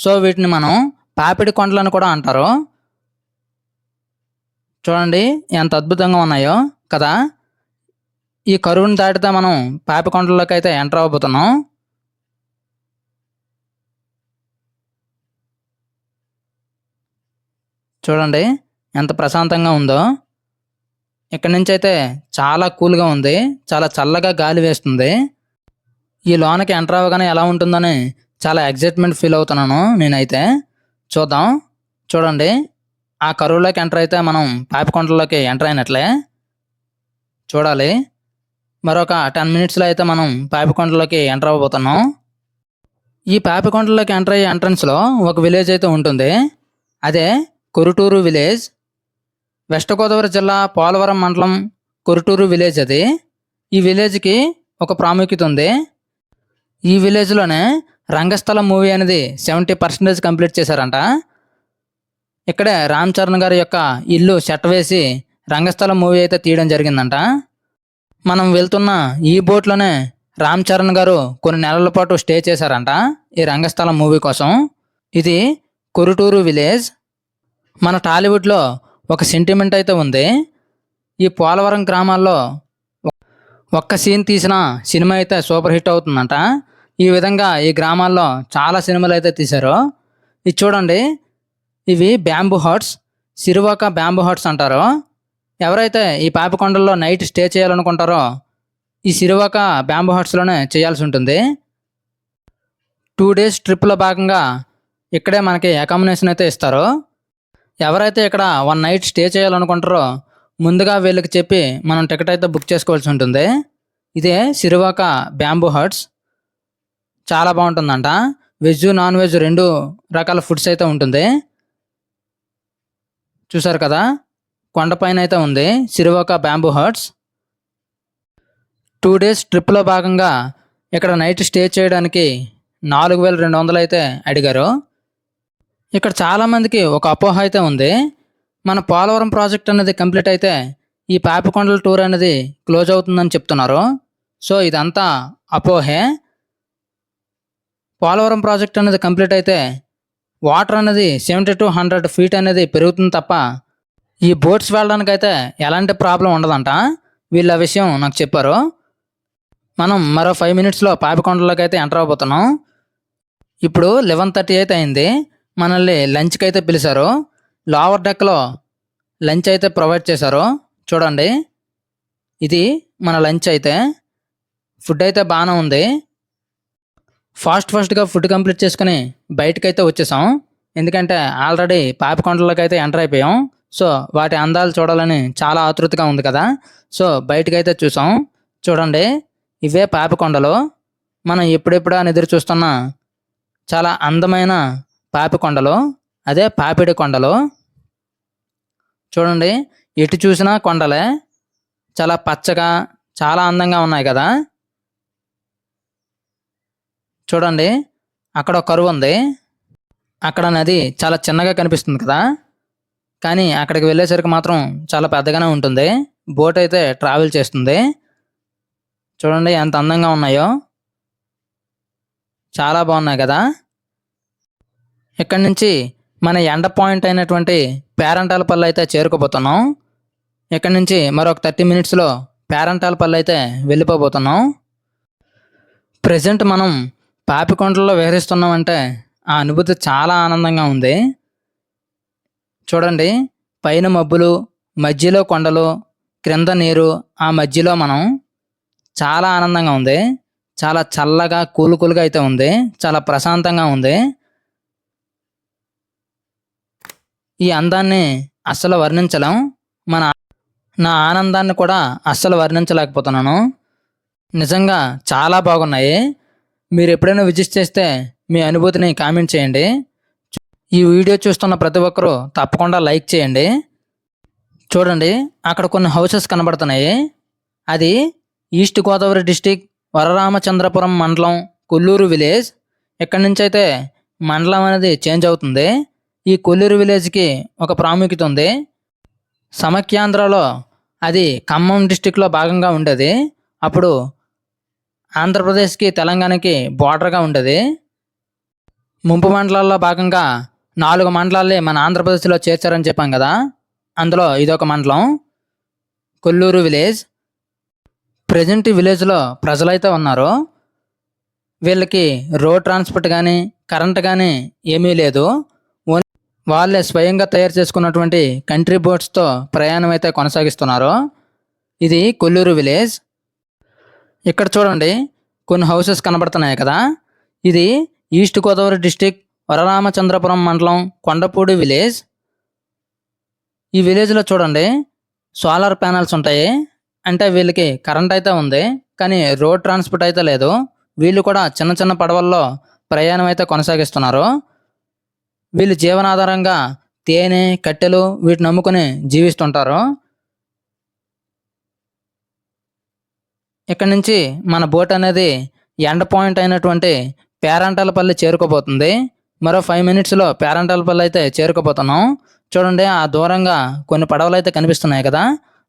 సో వీటిని మనం పాపిడి కొండలను కూడా అంటారు. చూడండి ఎంత అద్భుతంగా ఉన్నాయో కదా. ఈ కరువును దాటితే మనం పాపికొండల్లోకి అయితే ఎంటర్ అవ్వబోతున్నాం. చూడండి ఎంత ప్రశాంతంగా ఉందో. ఇక్కడి నుంచి అయితే చాలా కూల్గా ఉంది, చాలా చల్లగా గాలి వేస్తుంది. ఈ లోనకి ఎంటర్ అవ్వగానే ఎలా ఉంటుందని చాలా ఎగ్జైట్మెంట్ ఫీల్ అవుతున్నాను నేనైతే. చూద్దాం. చూడండి ఆ కరువులోకి ఎంటర్ అయితే మనం పాపికొండల్లోకి ఎంటర్ అయినట్లే. చూడాలి. మరొక 10 మినిట్స్లో అయితే మనం పాపికొండల్లోకి ఎంటర్ అవ్వబోతున్నాం. ఈ పాపికొండల్లోకి ఎంటర్ అయ్యే ఎంట్రన్స్లో ఒక విలేజ్ అయితే ఉంటుంది. అదే కొరుటూరు విలేజ్. వెస్ట్ గోదావరి జిల్లా పోలవరం మండలం కొరుటూరు విలేజ్ అది. ఈ విలేజ్కి ఒక ప్రాముఖ్యత ఉంది. ఈ విలేజ్లోనే రంగస్థలం మూవీ అనేది 70% కంప్లీట్ చేశారంట. ఇక్కడే రామ్ చరణ్ గారి యొక్క ఇల్లు సెట్ వేసి రంగస్థలం మూవీ అయితే తీయడం జరిగిందంట. మనం వెళ్తున్న ఈ బోట్లోనే రామ్ చరణ్ గారు కొన్ని నెలల పాటు స్టే చేశారంట ఈ రంగస్థలం మూవీ కోసం. ఇది కొరుటూరు విలేజ్. మన టాలీవుడ్లో ఒక సెంటిమెంట్ అయితే ఉంది. ఈ పోలవరం గ్రామాల్లో ఒక్క సీన్ తీసిన సినిమా అయితే సూపర్ హిట్ అవుతుందంట. ఈ విధంగా ఈ గ్రామాల్లో చాలా సినిమాలు అయితే తీశారు. ఇది చూడండి, ఇవి బ్యాంబూ హట్స్, సిరువాక బ్యాంబూ హట్స్ అంటారు. ఎవరైతే ఈ పాపికొండల్లో నైట్ స్టే చేయాలనుకుంటారో ఈ సిరువాక బ్యాంబూ హట్స్లోనే చేయాల్సి ఉంటుంది. 2 డేస్ ట్రిప్లో భాగంగా ఇక్కడే మనకి అకామిడేషన్ అయితే ఇస్తారు. ఎవరైతే ఇక్కడ 1 నైట్ స్టే చేయాలనుకుంటారో ముందుగా వీళ్ళకి చెప్పి మనం టికెట్ అయితే బుక్ చేసుకోవాల్సి ఉంటుంది. ఇదే సిరువాక బ్యాంబూ హట్స్. చాలా బాగుంటుందంట. వెజ్ నాన్ వెజ్ 2 రకాల ఫుడ్స్ అయితే ఉంటుంది. చూసారు కదా, కొండపైన అయితే ఉంది సిరువాక బ్యాంబూ హట్స్. 2 డేస్ ట్రిప్లో భాగంగా ఇక్కడ నైట్ స్టే చేయడానికి 4200 అయితే అడిగారు. ఇక్కడ చాలామందికి ఒక అపోహ అయితే ఉంది. మన పోలవరం ప్రాజెక్ట్ అనేది కంప్లీట్ అయితే ఈ పాపికొండల టూర్ అనేది క్లోజ్ అవుతుందని చెప్తున్నారు. సో ఇదంతా అపోహే. పోలవరం ప్రాజెక్ట్ అనేది కంప్లీట్ అయితే వాటర్ అనేది 70 to 100 ఫీట్ అనేది పెరుగుతుంది తప్ప ఈ బోట్స్ వెళ్ళడానికి అయితే ఎలాంటి ప్రాబ్లం ఉండదంట. వీళ్ళ విషయం నాకు చెప్పారు. మనం మరో 5 మినిట్స్లో పాపికొండలోకి అయితే ఎంటర్ అవబోతున్నాం. ఇప్పుడు 11:30 అయితే అయింది. మనల్ని లంచ్కి అయితే పిలిచారు. లోవర్ డెక్లో లంచ్ అయితే ప్రొవైడ్ చేశారు. చూడండి, ఇది మన లంచ్ అయితే. ఫుడ్ అయితే బాగానే ఉంది. ఫాస్ట్గా ఫుడ్ కంప్లీట్ చేసుకుని బయటకు అయితే వచ్చేసాం. ఎందుకంటే ఆల్రెడీ పాపికొండలోకి అయితే ఎంటర్ అయిపోయాం. సో వాటి అందాలు చూడాలని చాలా ఆతృతగా ఉంది కదా. సో బయటకు అయితే చూసాం. చూడండి, ఇవే పాపికొండలు. మనం ఎప్పుడెప్పుడా ఎదురు చూస్తున్న చాలా అందమైన పాపికొండలు, అదే పాపిడి కొండలు. చూడండి, ఎటు చూసినా కొండలే. చాలా పచ్చగా చాలా అందంగా ఉన్నాయి కదా. చూడండి, అక్కడ ఒక కరువు ఉంది. అక్కడ నది చాలా చిన్నగా కనిపిస్తుంది కదా, కానీ అక్కడికి వెళ్ళేసరికి మాత్రం చాలా పెద్దగానే ఉంటుంది. బోట్ అయితే ట్రావెల్ చేస్తుంది. చూడండి ఎంత అందంగా ఉన్నాయో, చాలా బాగున్నాయి కదా. ఇక్కడి నుంచి మన ఎండ పాయింట్ అయినటువంటి పేరంటాలపల్లి అయితే చేరుకోబోతున్నాం. ఇక్కడి నుంచి మరొక 30 మినిట్స్లో పేరంటాలపల్లి అయితే వెళ్ళిపోబోతున్నాం. ప్రజెంట్ మనం పాపికొండల్లో విహరిస్తున్నామంటే ఆ అనుభూతి చాలా ఆనందంగా ఉంది. చూడండి, పైన మబ్బులు, మధ్యలో కొండలు, క్రింద నీరు, ఆ మధ్యలో మనం. చాలా ఆనందంగా ఉంది. చాలా చల్లగా కూల్గా అయితే ఉంది. చాలా ప్రశాంతంగా ఉంది. ఈ అందాన్ని అస్సలు వర్ణించలేం. నా ఆనందాన్ని కూడా అస్సలు వర్ణించలేకపోతున్నాను. నిజంగా చాలా బాగున్నాయి. మీరు ఎప్పుడైనా విజిట్ చేస్తే మీ అనుభూతిని కామెంట్ చేయండి. ఈ వీడియో చూస్తున్న ప్రతి ఒక్కరూ తప్పకుండా లైక్ చేయండి. చూడండి, అక్కడ కొన్ని హౌసెస్ కనబడుతున్నాయి. అది ఈస్ట్ గోదావరి డిస్టిక్ వరరామచంద్రపురం మండలం కొల్లూరు విలేజ్. ఇక్కడి నుంచి అయితే మండలం అనేది చేంజ్ అవుతుంది. ఈ కొల్లూరు విలేజ్కి ఒక ప్రాముఖ్యత ఉంది. సమైక్యాంధ్రలో అది ఖమ్మం డిస్టిక్లో భాగంగా ఉండేది. అప్పుడు ఆంధ్రప్రదేశ్కి తెలంగాణకి బార్డర్గా ఉండేది. ముంపు మండలాల్లో భాగంగా 4 మండలాల్ని మన ఆంధ్రప్రదేశ్లో చేర్చారని చెప్పాం కదా, అందులో ఇదొక మండలం కొల్లూరు విలేజ్. ప్రజెంట్ ఈ విలేజ్లో ప్రజలైతే ఉన్నారు. వీళ్ళకి రోడ్ ట్రాన్స్పోర్ట్ కానీ కరెంట్ కానీ ఏమీ లేదు. వాళ్ళే స్వయంగా తయారు చేసుకున్నటువంటి కంట్రీ బోట్స్తో ప్రయాణం అయితే కొనసాగిస్తున్నారు. ఇది కొల్లూరు విలేజ్. ఇక్కడ చూడండి, కొన్ని హౌసెస్ కనబడుతున్నాయి కదా, ఇది ఈస్ట్ గోదావరి డిస్టిక్ వరరామచంద్రపురం మండలం కొండపూడి విలేజ్. ఈ విలేజ్లో చూడండి, సోలార్ ప్యానల్స్ ఉంటాయి. అంటే వీళ్ళకి కరెంట్ అయితే ఉంది, కానీ రోడ్ ట్రాన్స్పోర్ట్ అయితే లేదు. వీళ్ళు కూడా చిన్న చిన్న పడవల్లో ప్రయాణం అయితే కొనసాగిస్తున్నారు. వీళ్ళు జీవనాధారంగా తేనె, కట్టెలు వీటిని నమ్ముకొని జీవిస్తుంటారు. ఇక్కడ నుంచి మన బోట్ అనేది ఎండ్ పాయింట్ అయినటువంటి పేరంటాలపల్లి చేరుకోబోతుంది. మరో 5 మినిట్స్లో పేరంటాలపల్లి అయితే చేరుకోబోతున్నాం. చూడండి, ఆ దూరంగా కొన్ని పడవలు అయితే కనిపిస్తున్నాయి కదా,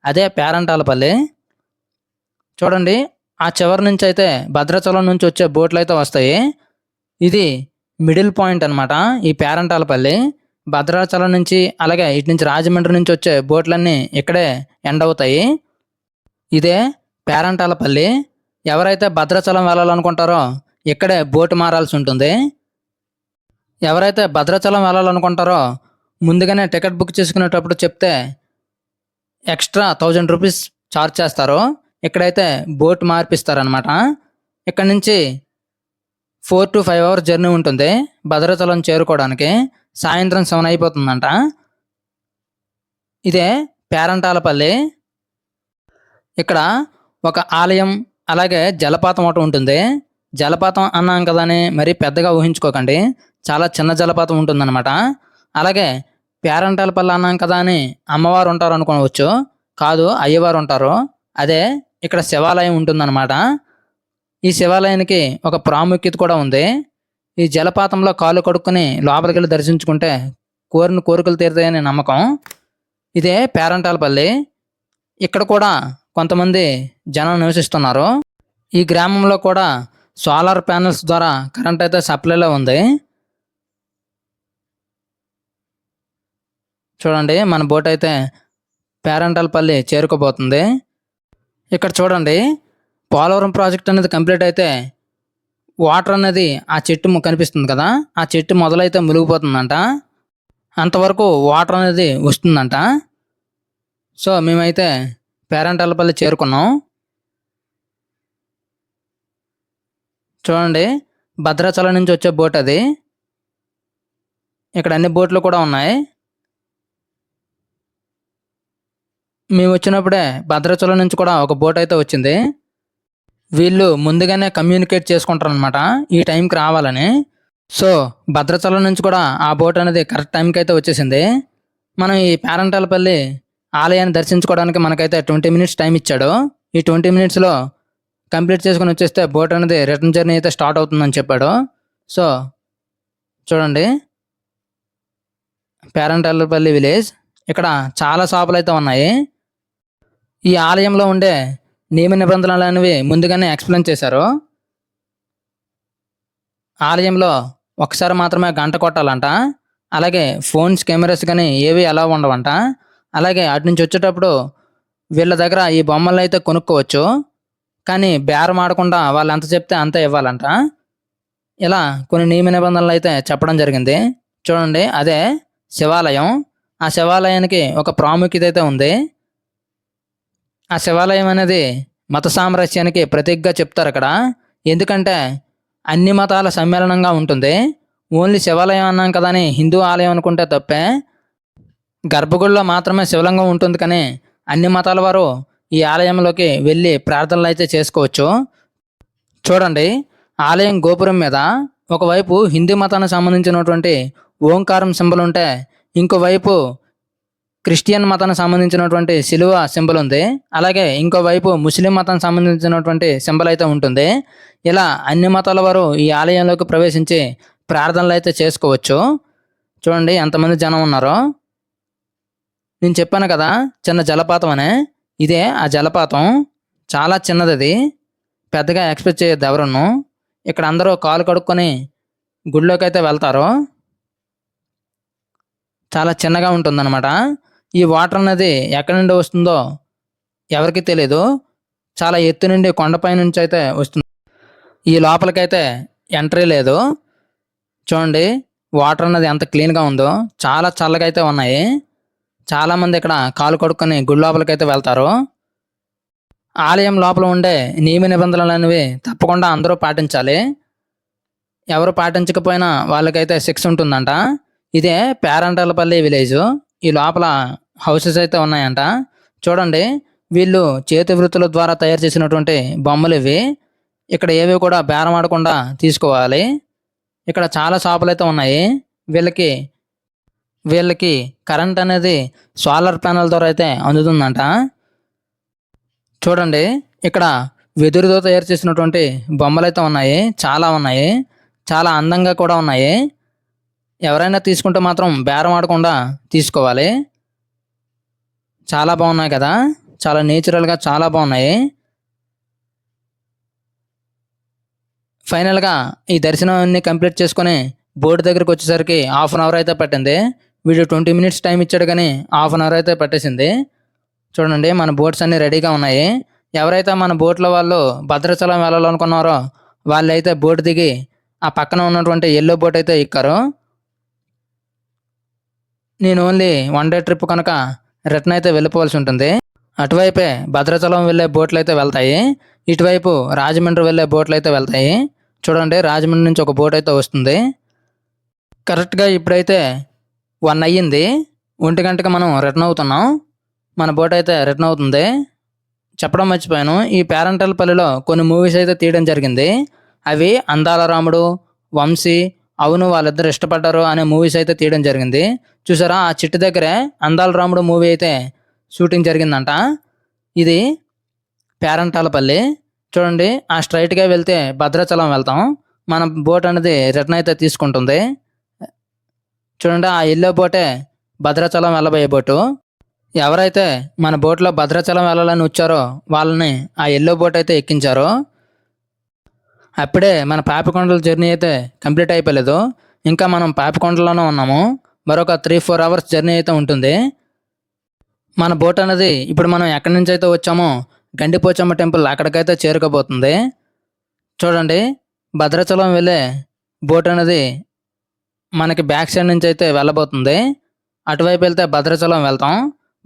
అదే పేరంటాలపల్లి. చూడండి, ఆ చివరి నుంచి అయితే భద్రాచలం నుంచి వచ్చే బోట్లు అయితే వస్తాయి. ఇది మిడిల్ పాయింట్ అనమాట ఈ పేరంటాలపల్లి. భద్రాచలం నుంచి అలాగే ఇటు నుంచి రాజమండ్రి నుంచి వచ్చే బోట్లన్నీ ఇక్కడే ఎండ్ అవుతాయి. ఇదే పేరంటాలపల్లి. ఎవరైతే భద్రాచలం వెళ్ళాలనుకుంటారో ఇక్కడే బోటు మారాల్సి ఉంటుంది. ఎవరైతే భద్రాచలం వెళ్ళాలనుకుంటారో ముందుగానే టికెట్ బుక్ చేసుకునేటప్పుడు చెప్తే ఎక్స్ట్రా 1000 రూపీస్ ఛార్జ్ చేస్తారు. ఇక్కడైతే బోట్ మార్పిస్తారనమాట. ఇక్కడ నుంచి 4 to 5 అవర్స్ జర్నీ ఉంటుంది భద్రాచలం చేరుకోవడానికి. సాయంత్రం 7 అయిపోతుందంట. ఇదే పేరంటాలపల్లి. ఇక్కడ ఒక ఆలయం అలాగే జలపాతం ఒకటి ఉంటుంది. జలపాతం అన్నాం కదని మరీ పెద్దగా ఊహించుకోకండి, చాలా చిన్న జలపాతం ఉంటుందన్నమాట. అలాగే పేరంటాలపల్లి అన్నాం కదా అని అమ్మవారు ఉంటారు అనుకోవచ్చు, కాదు అయ్యవారు ఉంటారు. అదే ఇక్కడ శివాలయం ఉంటుందన్నమాట. ఈ శివాలయానికి ఒక ప్రాముఖ్యత కూడా ఉంది. ఈ జలపాతంలో కాళ్ళు కడుక్కొని లోపలికి వెళ్ళి దర్శించుకుంటే కోరిన కోరికలు తీరుతాయని నమ్మకం. ఇదే పేరంటాలపల్లి. ఇక్కడ కూడా కొంతమంది జనం నివసిస్తున్నారు. ఈ గ్రామంలో కూడా సోలార్ ప్యానెల్స్ ద్వారా కరెంట్ అయితే సప్లైలో ఉంది. చూడండి, మన బోట్ అయితే పేరంటాలపల్లి చేరుకోబోతుంది. ఇక్కడ చూడండి, పోలవరం ప్రాజెక్ట్ అనేది కంప్లీట్ అయితే వాటర్ అనేది ఆ చెట్టు కనిపిస్తుంది కదా, ఆ చెట్టు మొదలైతే మునిగిపోతుందంట. అంతవరకు వాటర్ అనేది వస్తుందంట. సో మేమైతే పేరంటాలపల్లి చేరుకున్నాం. చూడండి, భద్రాచలం నుంచి వచ్చే బోట్ అది. ఇక్కడ అన్ని బోట్లు కూడా ఉన్నాయి. మేము వచ్చినప్పుడే భద్రాచలం నుంచి కూడా ఒక బోట్ అయితే వచ్చింది. వీళ్ళు ముందుగానే కమ్యూనికేట్ చేసుకుంటారు అనమాట ఈ టైంకి రావాలని. సో భద్రాచలం నుంచి కూడా ఆ బోట్ అనేది కరెక్ట్ టైంకి అయితే వచ్చేసింది. మనం ఈ పేరంటాలపల్లి ఆలయాన్ని దర్శించుకోవడానికి మనకైతే 20 మినిట్స్ టైం ఇచ్చాడు. ఈ 20 మినిట్స్లో కంప్లీట్ చేసుకుని వచ్చేస్తే బోట్ అనేది రిటర్న్ జర్నీ అయితే స్టార్ట్ అవుతుందని చెప్పాడు. సో చూడండి, పేరంటాలపల్లి విలేజ్. ఇక్కడ చాలా షాపులు అయితే ఉన్నాయి. ఈ ఆలయంలో ఉండే నియమ నిబంధనలు అనేవి ముందుగానే ఎక్స్ప్లెయిన్ చేశారు. ఆలయంలో ఒకసారి మాత్రమే గంట కొట్టాలంట. అలాగే ఫోన్స్, కెమెరాస్ కానీ ఏవి అలా ఉండవంట. అలాగే అటు నుంచి వచ్చేటప్పుడు వీళ్ళ దగ్గర ఈ బొమ్మలు అయితే కొనుక్కోవచ్చు, కానీ బేరం ఆడకుండా వాళ్ళు ఎంత చెప్తే అంతే ఇవ్వాలంట. ఇలా కొన్ని నియమ నిబంధనలు అయితే చెప్పడం జరిగింది. చూడండి, అదే శివాలయం. ఆ శివాలయానికి ఒక ప్రాముఖ్యత అయితే ఉంది. ఆ శివాలయం అనేది మత సామరస్యానికి ప్రతీకగా చెప్తారు అక్కడ. ఎందుకంటే అన్ని మతాల సమ్మేళనంగా ఉంటుంది. ఓన్లీ శివాలయం అన్నాం కదా అని హిందూ ఆలయం అనుకుంటే తప్పే. గర్భగుడిలో మాత్రమే శివలింగం ఉంటుంది, కానీ అన్ని మతాల వారు ఈ ఆలయంలోకి వెళ్ళి ప్రార్థనలు అయితే చేసుకోవచ్చు. చూడండి, ఆలయం గోపురం మీద ఒకవైపు హిందూ మతానికి సంబంధించినటువంటి ఓంకారం సింబల్ ఉంటే ఇంకోవైపు క్రిస్టియన్ మతానికి సంబంధించినటువంటి సిలువ సింబల్ ఉంది. అలాగే ఇంకోవైపు ముస్లిం మతానికి సంబంధించినటువంటి సింబల్ అయితే ఉంటుంది. ఇలా అన్ని మతాల వారు ఈ ఆలయంలోకి ప్రవేశించి ప్రార్థనలు అయితే చేసుకోవచ్చు. చూడండి ఎంతమంది జనం ఉన్నారో. నేను చెప్పాను కదా చిన్న జలపాతం అనే, ఇదే ఆ జలపాతం. చాలా చిన్నది అది, పెద్దగా ఎక్స్పెక్ట్ చేయొద్దు ఎవరును. ఇక్కడ అందరూ కాలు కడుక్కొని గుడిలోకి అయితే వెళ్తారు. చాలా చిన్నగా ఉంటుందన్నమాట. ఈ వాటర్ అనేది ఎక్కడి నుండి వస్తుందో ఎవరికి తెలియదు. చాలా ఎత్తు నుండి కొండపై నుంచి అయితే వస్తుంది. ఈ లోపలికైతే ఎంట్రీ లేదు. చూడండి వాటర్ అన్నది ఎంత క్లీన్గా ఉందో, చాలా చల్లగా అయితే ఉన్నాయి. చాలామంది ఇక్కడ కాలు కడుక్కొని గుడి లోపలికైతే వెళ్తారు. ఆలయం లోపల ఉండే నియమ నిబంధనలు అనేవి తప్పకుండా అందరూ పాటించాలి. ఎవరు పాటించకపోయినా వాళ్ళకైతే శిక్ష ఉంటుందంట. ఇదే పేరంటాలపల్లి విలేజ్. ఈ లోపల హౌసెస్ అయితే ఉన్నాయంట. చూడండి వీళ్ళు చేతి వృత్తుల ద్వారా తయారు చేసినటువంటి బొమ్మలు ఇవి. ఇక్కడ ఏవి కూడా బేరం ఆడకుండా తీసుకోవాలి. ఇక్కడ చాలా షాపులు అయితే ఉన్నాయి. వీళ్ళకి వీళ్ళకి కరెంట్ అనేది సోలార్ ప్యానెల్ ద్వారా అయితే అందుతుందంట. చూడండి ఇక్కడ వెదురుతో తయారు చేసినటువంటి బొమ్మలు అయితే ఉన్నాయి. చాలా ఉన్నాయి, చాలా అందంగా కూడా ఉన్నాయి. ఎవరైనా తీసుకుంటే మాత్రం బేరం ఆడకుండా తీసుకోవాలి. చాలా బాగున్నాయి కదా, చాలా నేచురల్గా చాలా బాగున్నాయి. ఫైనల్గా ఈ దర్శనం అన్ని కంప్లీట్ చేసుకొని బోర్డు దగ్గరికి వచ్చేసరికి 1/2 అవర్ అయితే పట్టింది. వీడు 20 మినిట్స్ టైం ఇచ్చాడు కానీ 1/2 అవర్ అయితే పట్టేసింది. చూడండి మన బోట్స్ అన్నీ రెడీగా ఉన్నాయి. ఎవరైతే మన బోట్లో వాళ్ళు భద్రాచలం వెళ్ళాలనుకున్నారో వాళ్ళు అయితే బోట్ దిగి ఆ పక్కన ఉన్నటువంటి ఎల్లో బోట్ అయితే ఎక్కారు. నేను ఓన్లీ 1 డే ట్రిప్ కనుక రిటర్న్ అయితే వెళ్ళిపోవాల్సి ఉంటుంది. అటువైపే భద్రాచలం వెళ్ళే బోట్లు అయితే వెళ్తాయి, ఇటువైపు రాజమండ్రి వెళ్ళే బోట్లు అయితే వెళ్తాయి. చూడండి రాజమండ్రి నుంచి ఒక బోట్ అయితే వస్తుంది. కరెక్ట్గా ఇప్పుడైతే 1 అయ్యింది. 1 గంటకి మనం రిటర్న్ అవుతున్నాం. మన బోట్ అయితే రిటర్న్ అవుతుంది. చెప్పడం మర్చిపోయాను, ఈ పేరంటలపల్లిలో కొన్ని మూవీస్ అయితే తీయడం జరిగింది. అవి అందాల రాముడు, వంశీ, అవును వాళ్ళిద్దరు ఇష్టపడ్డారు అనే మూవీస్ అయితే తీయడం జరిగింది. చూసారా ఆ చిట్టు దగ్గరే అందాల రాముడు మూవీ అయితే షూటింగ్ జరిగిందంట. ఇది పేరంటాలపల్లి. చూడండి ఆ స్ట్రైట్గా వెళ్తే భద్రాచలం వెళ్తాం. మన బోట్ అనేది రిటర్న్ అయితే తీసుకుంటుంది. చూడండి ఆ ఎల్లో బోటే భద్రాచలం వెళ్ళబోయే బోటు. ఎవరైతే మన బోట్లో భద్రాచలం వెళ్ళాలని వచ్చారో వాళ్ళని ఆ ఎల్లో బోట్ అయితే ఎక్కించారు. అప్పుడే మన పాపికొండల జర్నీ అయితే కంప్లీట్ అయిపోలేదు. ఇంకా మనం పాపికొండలోనే ఉన్నాము. మరొక 3-4 అవర్స్ జర్నీ అయితే ఉంటుంది. మన బోట్ అనేది ఇప్పుడు మనం ఎక్కడి నుంచి అయితే వచ్చామో గండిపోచమ్మ టెంపుల్ అక్కడికైతే చేరుకోబోతుంది. చూడండి భద్రాచలం వెళ్ళే బోట్ అనేది మనకి బ్యాక్ సైడ్ నుంచి అయితే వెళ్ళబోతుంది. అటువైపు వెళ్తే భద్రాచలం వెళ్తాం.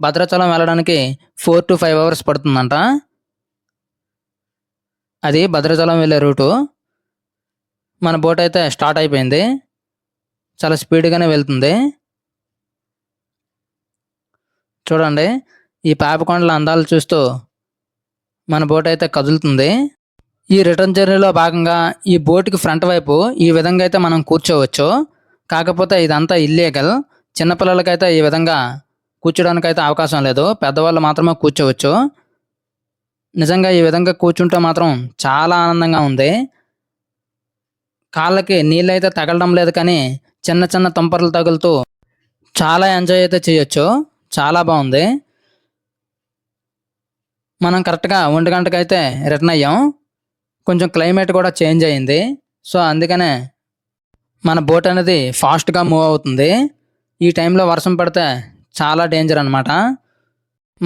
భద్రాచలం వెళ్ళడానికి 4 to 5 అవర్స్ పడుతుందంట. అది భద్రాచలం వెళ్ళే రూటు. మన బోట్ అయితే స్టార్ట్ అయిపోయింది. చాలా స్పీడ్గానే వెళ్తుంది. చూడండి ఈ పాపికొండల అందాలు చూస్తూ మన బోట్ అయితే కదులుతుంది. ఈ రిటర్న్ జర్నీలో భాగంగా ఈ బోట్కి ఫ్రంట్ వైపు ఈ విధంగా అయితే మనం కూర్చోవచ్చు. కాకపోతే ఇదంతా ఇల్లీగల్. చిన్నపిల్లలకైతే ఈ విధంగా కూర్చోడానికైతే అవకాశం లేదు, పెద్దవాళ్ళు మాత్రమే కూర్చోవచ్చు. నిజంగా ఈ విధంగా కూర్చుంటే మాత్రం చాలా ఆనందంగా ఉంది. కాళ్ళకి నీళ్ళు అయితే తగలడం లేదు కానీ చిన్న చిన్న తుంపర్లు తగులుతూ చాలా ఎంజాయ్ అయితే చేయొచ్చు. చాలా బాగుంది. మనం కరెక్ట్గా 1 గంటకైతే రిటర్న్ అయ్యాం. కొంచెం క్లైమేట్ కూడా చేంజ్ అయ్యింది. సో అందుకనే మన బోట్ అనేది ఫాస్ట్గా మూవ్ అవుతుంది. ఈ టైంలో వర్షం పడితే చాలా డేంజర్ అనమాట.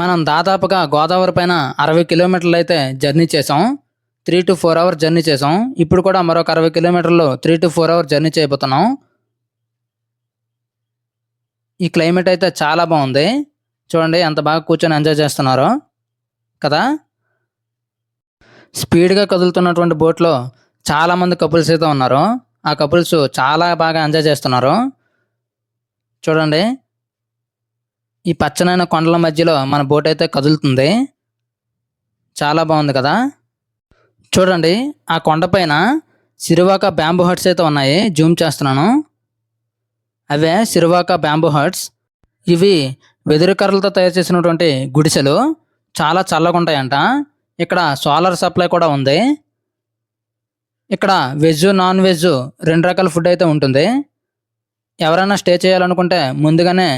మనం దాదాపుగా గోదావరి పైన 60 కిలోమీటర్లు అయితే జర్నీ చేసాం. 3 to 4 అవర్స్ జర్నీ చేసాం. ఇప్పుడు కూడా మరొక 60 కిలోమీటర్లు 3 to 4 అవర్స్ జర్నీ చేయబోతున్నాం. ఈ క్లైమేట్ అయితే చాలా బాగుంది. చూడండి ఎంత బాగా కూర్చొని ఎంజాయ్ చేస్తున్నారో కదా. స్పీడ్గా కదులుతున్నటువంటి బోట్లో చాలామంది కపుల్స్ అయితే ఉన్నారు. ఆ కపుల్స్ చాలా బాగా ఎంజాయ్ చేస్తున్నారు. చూడండి ఈ పచ్చనైన కొండల మధ్యలో మన బోట్ అయితే కదులుతుంది. చాలా బాగుంది కదా. చూడండి ఆ కొండపైన సిరివాక బ్యాంబూ హట్స్ అయితే ఉన్నాయి. జూమ్ చేస్తున్నాను. అవే సిరువాక బ్యాంబూ హట్స్. ఇవి వెదురు కర్రలతో తయారు చేసినటువంటి గుడిసెలు. చాలా చల్లగా ఉంటాయంట. ఇక్కడ సోలార్ సప్లై కూడా ఉంది. ఇక్కడ వెజ్ నాన్ వెజ్ 2 రకాల ఫుడ్ అయితే ఉంటుంది. ఎవరైనా స్టే చేయాలనుకుంటే ముందుగానే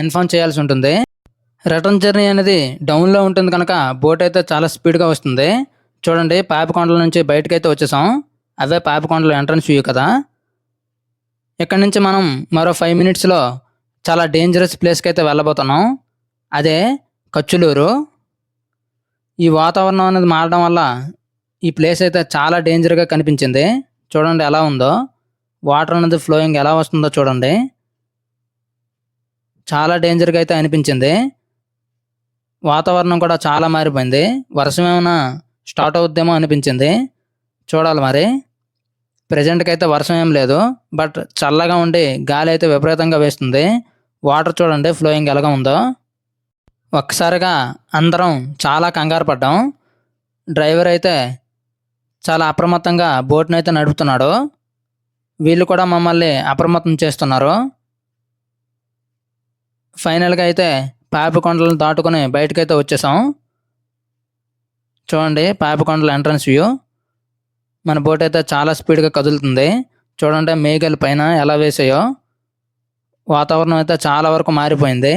ఇన్ఫార్మ్ చేయాల్సి ఉంటుంది. రిటర్న్ జర్నీ అనేది డౌన్లో ఉంటుంది కనుక బోట్ అయితే చాలా స్పీడ్గా వస్తుంది. చూడండి, పాపికొండల నుంచి బయటకు అయితే వచ్చేసాం. అవే పాపికొండల ఎంట్రన్స్ వ్యూ కదా. ఇక్కడ నుంచి మనం మరో 5 మినిట్స్లో చాలా డేంజరస్ ప్లేస్కి అయితే వెళ్ళబోతున్నాం. అదే కచ్చులూరు. ఈ వాతావరణం అనేది మారడం వల్ల ఈ ప్లేస్ అయితే చాలా డేంజర్గా కనిపించింది. చూడండి ఎలా ఉందో, వాటర్ అనేది ఫ్లోయింగ్ ఎలా వస్తుందో చూడండి. చాలా డేంజర్గా అయితే అనిపించింది. వాతావరణం కూడా చాలా మారిపోయింది. వర్షం ఏమైనా స్టార్ట్ అవుద్దేమో అనిపించింది. చూడాలి మరి. ప్రజెంట్కి అయితే వర్షం ఏం లేదు, బట్ చల్లగా ఉండి గాలి అయితే విపరీతంగా వేస్తుంది. వాటర్ చూడండి ఫ్లోయింగ్ ఎలాగా ఉందో. ఒక్కసారిగా అందరం చాలా కంగారు పడ్డాం. డ్రైవర్ అయితే చాలా అప్రమత్తంగా బోట్ని అయితే నడుపుతున్నాడు. వీళ్ళు కూడా మమ్మల్ని అప్రమత్తం చేస్తున్నారు. ఫైనల్గా అయితే పాపికొండలను దాటుకొని బయటకైతే వచ్చేసాం. చూడండి పాపికొండల ఎంట్రన్స్ వ్యూ. మన బోట్ అయితే చాలా స్పీడ్గా కదులుతుంది. చూడండి మేఘాలు పైన ఎలా వేసాయో. వాతావరణం అయితే చాలా వరకు మారిపోయింది.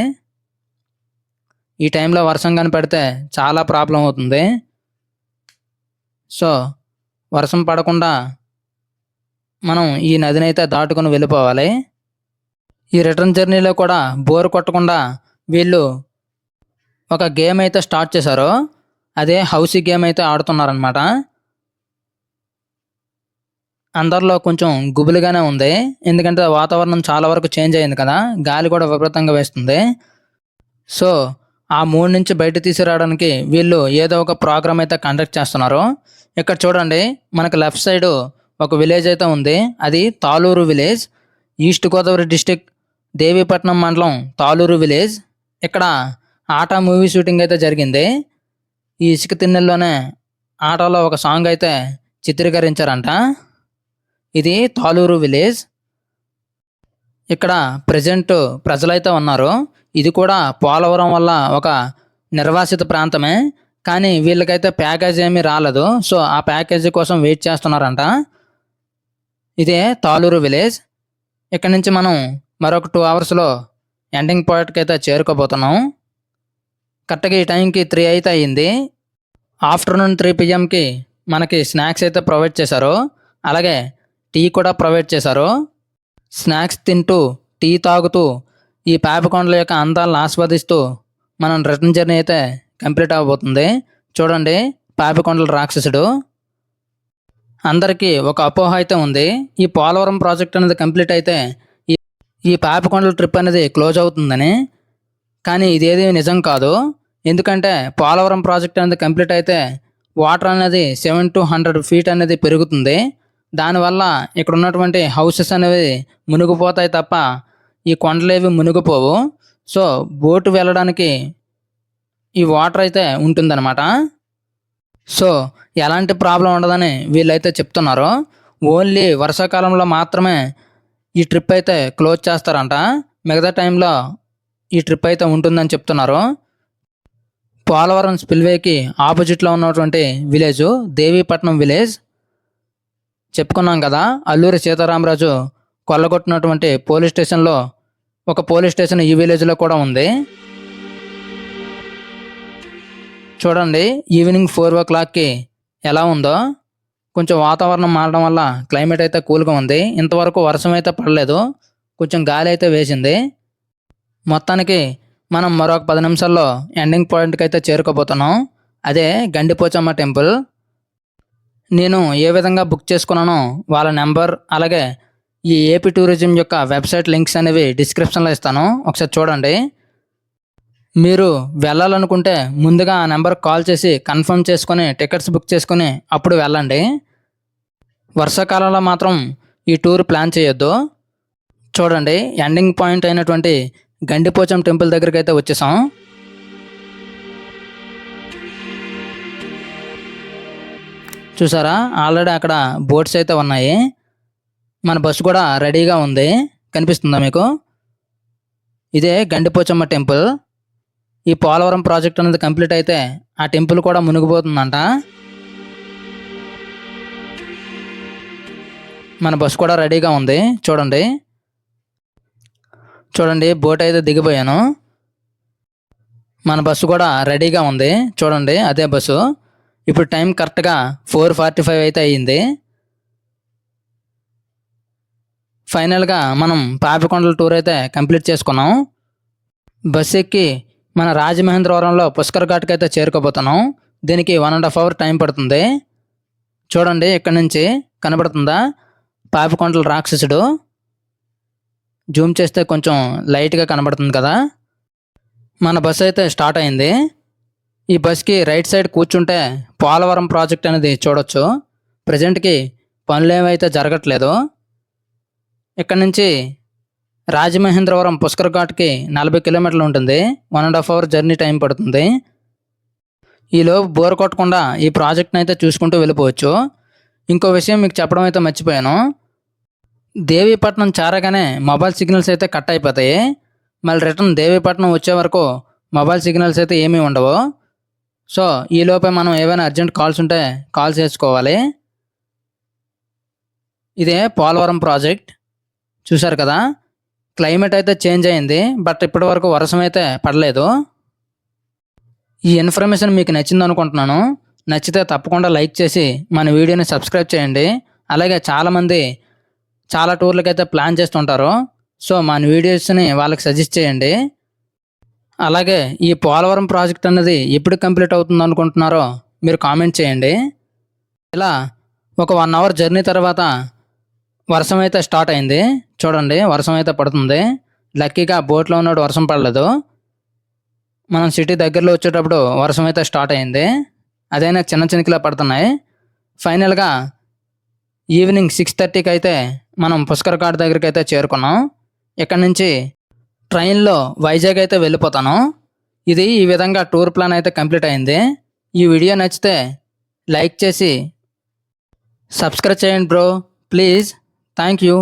ఈ టైంలో వర్షం కనిపెడితే చాలా ప్రాబ్లం అవుతుంది. సో వర్షం పడకుండా మనం ఈ నదిని అయితే దాటుకొని వెళ్ళిపోవాలి. ఈ రిటర్న్ జర్నీలో కూడా బోర్ కొట్టకుండా వీళ్ళు ఒక గేమ్ అయితే స్టార్ట్ చేశారు. అదే హౌసీ గేమ్ అయితే ఆడుతున్నారనమాట. అందరిలో కొంచెం గుబులుగానే ఉంది, ఎందుకంటే వాతావరణం చాలా వరకు చేంజ్ అయింది కదా. గాలి కూడా విపరీతంగా వేస్తుంది. సో ఆ మూడ్ నుంచి బయట తీసుకురావడానికి వీళ్ళు ఏదో ఒక ప్రోగ్రామ్ అయితే కండక్ట్ చేస్తున్నారు. ఇక్కడ చూడండి, మనకు లెఫ్ట్ సైడ్ ఒక విలేజ్ అయితే ఉంది. అది Taluru village. East Godavari district, Devipatnam మండలం తాళూరు విలేజ్. ఇక్కడ ఆటా మూవీ షూటింగ్ అయితే జరిగింది. ఈ ఇసుక తిన్నెల్లోనే ఆటోలో ఒక సాంగ్ అయితే చిత్రీకరించారంట. ఇది తాళూరు విలేజ్. ఇక్కడ ప్రజెంట్ ప్రజలైతే ఉన్నారు. ఇది కూడా పోలవరం వల్ల ఒక నిర్వాసిత ప్రాంతమే, కానీ వీళ్ళకైతే ప్యాకేజ్ ఏమీ రాలేదు. సో ఆ ప్యాకేజీ కోసం వెయిట్ చేస్తున్నారంట. ఇదే తాళూరు విలేజ్. ఇక్కడ నుంచి మనం మరొక 2 అవర్స్లో ఎండింగ్ పాయింట్కి అయితే చేరుకోబోతున్నాం. కరెక్ట్గా ఈ టైంకి 3 అయితే అయ్యింది. ఆఫ్టర్నూన్ 3 PM మనకి స్నాక్స్ అయితే ప్రొవైడ్ చేశారు. అలాగే టీ కూడా ప్రొవైడ్ చేశారు. స్నాక్స్ తింటూ టీ తాగుతూ ఈ పాపికొండల యొక్క అందాలను ఆస్వాదిస్తూ మనం రిటర్న్ జర్నీ అయితే కంప్లీట్ అవ్వబోతుంది. చూడండి పాపికొండల రాక్షసుడు. అందరికీ ఒక అపోహ అయితే ఉంది, ఈ పోలవరం ప్రాజెక్ట్ అనేది కంప్లీట్ అయితే ఈ పాపికొండల ట్రిప్ అనేది క్లోజ్ అవుతుందని. కానీ ఇదేది నిజం కాదు. ఎందుకంటే పోలవరం ప్రాజెక్ట్ అనేది కంప్లీట్ అయితే వాటర్ అనేది 7 to 100 feet అనేది పెరుగుతుంది. దానివల్ల ఇక్కడ ఉన్నటువంటి హౌసెస్ అనేవి మునిగిపోతాయి తప్ప ఈ కొండలేవి మునిగిపోవు. సో బోటు వెళ్ళడానికి ఈ వాటర్ అయితే ఉంటుందన్నమాట. సో ఎలాంటి ప్రాబ్లం ఉండదని వీళ్ళైతే చెప్తున్నారు. ఓన్లీ వర్షాకాలంలో మాత్రమే ఈ ట్రిప్ అయితే క్లోజ్ చేస్తారంట. మిగతా టైంలో ఈ ట్రిప్ అయితే ఉంటుందని చెప్తున్నారు. పోలవరం స్పిల్వేకి ఆపోజిట్లో ఉన్నటువంటి విలేజ్ దేవీపట్నం విలేజ్. చెప్పుకున్నాం కదా, అల్లూరి సీతారామరాజు కొల్లగొట్టినటువంటి పోలీస్ స్టేషన్లో ఒక పోలీస్ స్టేషన్ ఈ విలేజ్లో కూడా ఉంది. చూడండి ఈవినింగ్ 4 o'clock ఎలా ఉందో. కొంచెం వాతావరణం మారడం వల్ల క్లైమేట్ అయితే కూల్గా ఉంది. ఇంతవరకు వర్షం అయితే పడలేదు, కొంచెం గాలి అయితే వేసింది. మొత్తానికి మనం మరొక 10 నిమిషాల్లో ఎండింగ్ పాయింట్కి అయితే చేరుకోబోతున్నాం. అదే గండిపోచమ్మ టెంపుల్. నేను ఏ విధంగా బుక్ చేసుకున్నానో వాళ్ళ నెంబర్, అలాగే ఈ ఏపీ టూరిజం యొక్క వెబ్సైట్ లింక్స్ అనేవి డిస్క్రిప్షన్లో ఇస్తాను, ఒకసారి చూడండి. మీరు వెళ్ళాలనుకుంటే ముందుగా ఆ నెంబర్కి కాల్ చేసి కన్ఫర్మ్ చేసుకొని టికెట్స్ బుక్ చేసుకొని అప్పుడు వెళ్ళండి. వర్షాకాలంలో మాత్రం ఈ టూర్ ప్లాన్ చేయొద్దు. చూడండి ఎండింగ్ పాయింట్ అయినటువంటి గండిపోచం టెంపుల్ దగ్గరికి అయితే వచ్చేసాం. చూసారా, ఆల్రెడీ అక్కడ బోట్స్ అయితే ఉన్నాయి. మన బస్సు కూడా రెడీగా ఉంది. కనిపిస్తుందా మీకు? ఇదే గండిపోచమ్మ టెంపుల్. ఈ పోలవరం ప్రాజెక్ట్ అనేది కంప్లీట్ అయితే ఆ టెంపుల్ కూడా మునిగిపోతుందంట. మన బస్సు కూడా రెడీగా ఉంది. చూడండి బోట్ అయితే దిగిపోయాను. మన బస్సు కూడా రెడీగా ఉంది. చూడండి అదే బస్సు. ఇప్పుడు టైం కరెక్ట్గా 4:45 అయితే అయ్యింది. ఫైనల్గా మనం పాపికొండల టూర్ అయితే కంప్లీట్ చేసుకున్నాం. బస్సు ఎక్కి మన రాజమహేంద్రవరంలో పుష్కర్ ఘాట్కి అయితే చేరుకోబోతున్నాం. దీనికి 1.5 అవర్ టైం పడుతుంది. చూడండి ఇక్కడ నుంచి కనబడుతుందా పాపికొండల రాక్షసుడు? జూమ్ చేస్తే కొంచెం లైట్గా కనబడుతుంది కదా. మన బస్సు అయితే స్టార్ట్ అయింది. ఈ బస్కి రైట్ సైడ్ కూర్చుంటే పోలవరం ప్రాజెక్ట్ అనేది చూడొచ్చు. ప్రజెంట్కి పనులు ఏమైతే జరగట్లేదు. ఇక్కడ నుంచి రాజమహేంద్రవరం పుష్కర్ ఘాట్కి 40 కిలోమీటర్లు ఉంటుంది. 1.5 అవర్ జర్నీ టైం పడుతుంది. ఈలోపు బోర్ కొట్టకుండా ఈ ప్రాజెక్ట్ని అయితే చూసుకుంటూ వెళ్ళిపోవచ్చు. ఇంకో విషయం మీకు చెప్పడం అయితే మర్చిపోయాను. దేవీపట్నం చేరగానే మొబైల్ సిగ్నల్స్ అయితే కట్ అయిపోతాయి. మళ్ళీ రిటర్న్ దేవీపట్నం వచ్చే వరకు మొబైల్ సిగ్నల్స్ అయితే ఏమీ ఉండవు. సో ఈలోపే మనం ఏవైనా అర్జెంట్ కాల్స్ ఉంటే కాల్ చేసుకోవాలి. ఇదే పోలవరం ప్రాజెక్ట్. చూశారు కదా, క్లైమేట్ అయితే చేంజ్ అయింది. బట్ ఇప్పటి వరకు వర్షం అయితే పడలేదు. ఈ ఇన్ఫర్మేషన్ మీకు నచ్చింది అనుకుంటున్నాను. నచ్చితే తప్పకుండా లైక్ చేసి మన వీడియోని సబ్స్క్రైబ్ చేయండి. అలాగే చాలామంది చాలా టూర్లకి అయితే ప్లాన్ చేస్తుంటారు. సో మన వీడియోస్ని వాళ్ళకి సజెస్ట్ చేయండి. అలాగే ఈ పోలవరం ప్రాజెక్ట్ అనేది ఎప్పుడు కంప్లీట్ అవుతుంది అనుకుంటున్నారో మీరు కామెంట్ చేయండి. ఇలా ఒక 1 అవర్ జర్నీ తర్వాత వర్షం అయితే స్టార్ట్ అయింది. చూడండి వర్షం అయితే పడుతుంది. లక్కీగా బోట్లో ఉన్నాడు వర్షం పడలేదు. మనం సిటీ దగ్గరలో వచ్చేటప్పుడు వర్షం అయితే స్టార్ట్ అయింది. అదైనా చిన్న చిన్నకిలా పడుతున్నాయి. ఫైనల్గా ఈవినింగ్ 6:30కి అయితే మనం పుష్కర్ ఘాట్ దగ్గరికి అయితే చేరుకున్నాం. ఇక్కడ నుంచి ట్రైన్లో వైజాగ్ అయితే వెళ్ళిపోతాను. ఇది ఈ విధంగా టూర్ ప్లాన్ అయితే కంప్లీట్ అయింది. ఈ వీడియో నచ్చితే లైక్ చేసి సబ్స్క్రైబ్ చేయండి బ్రో, ప్లీజ్. Thank you.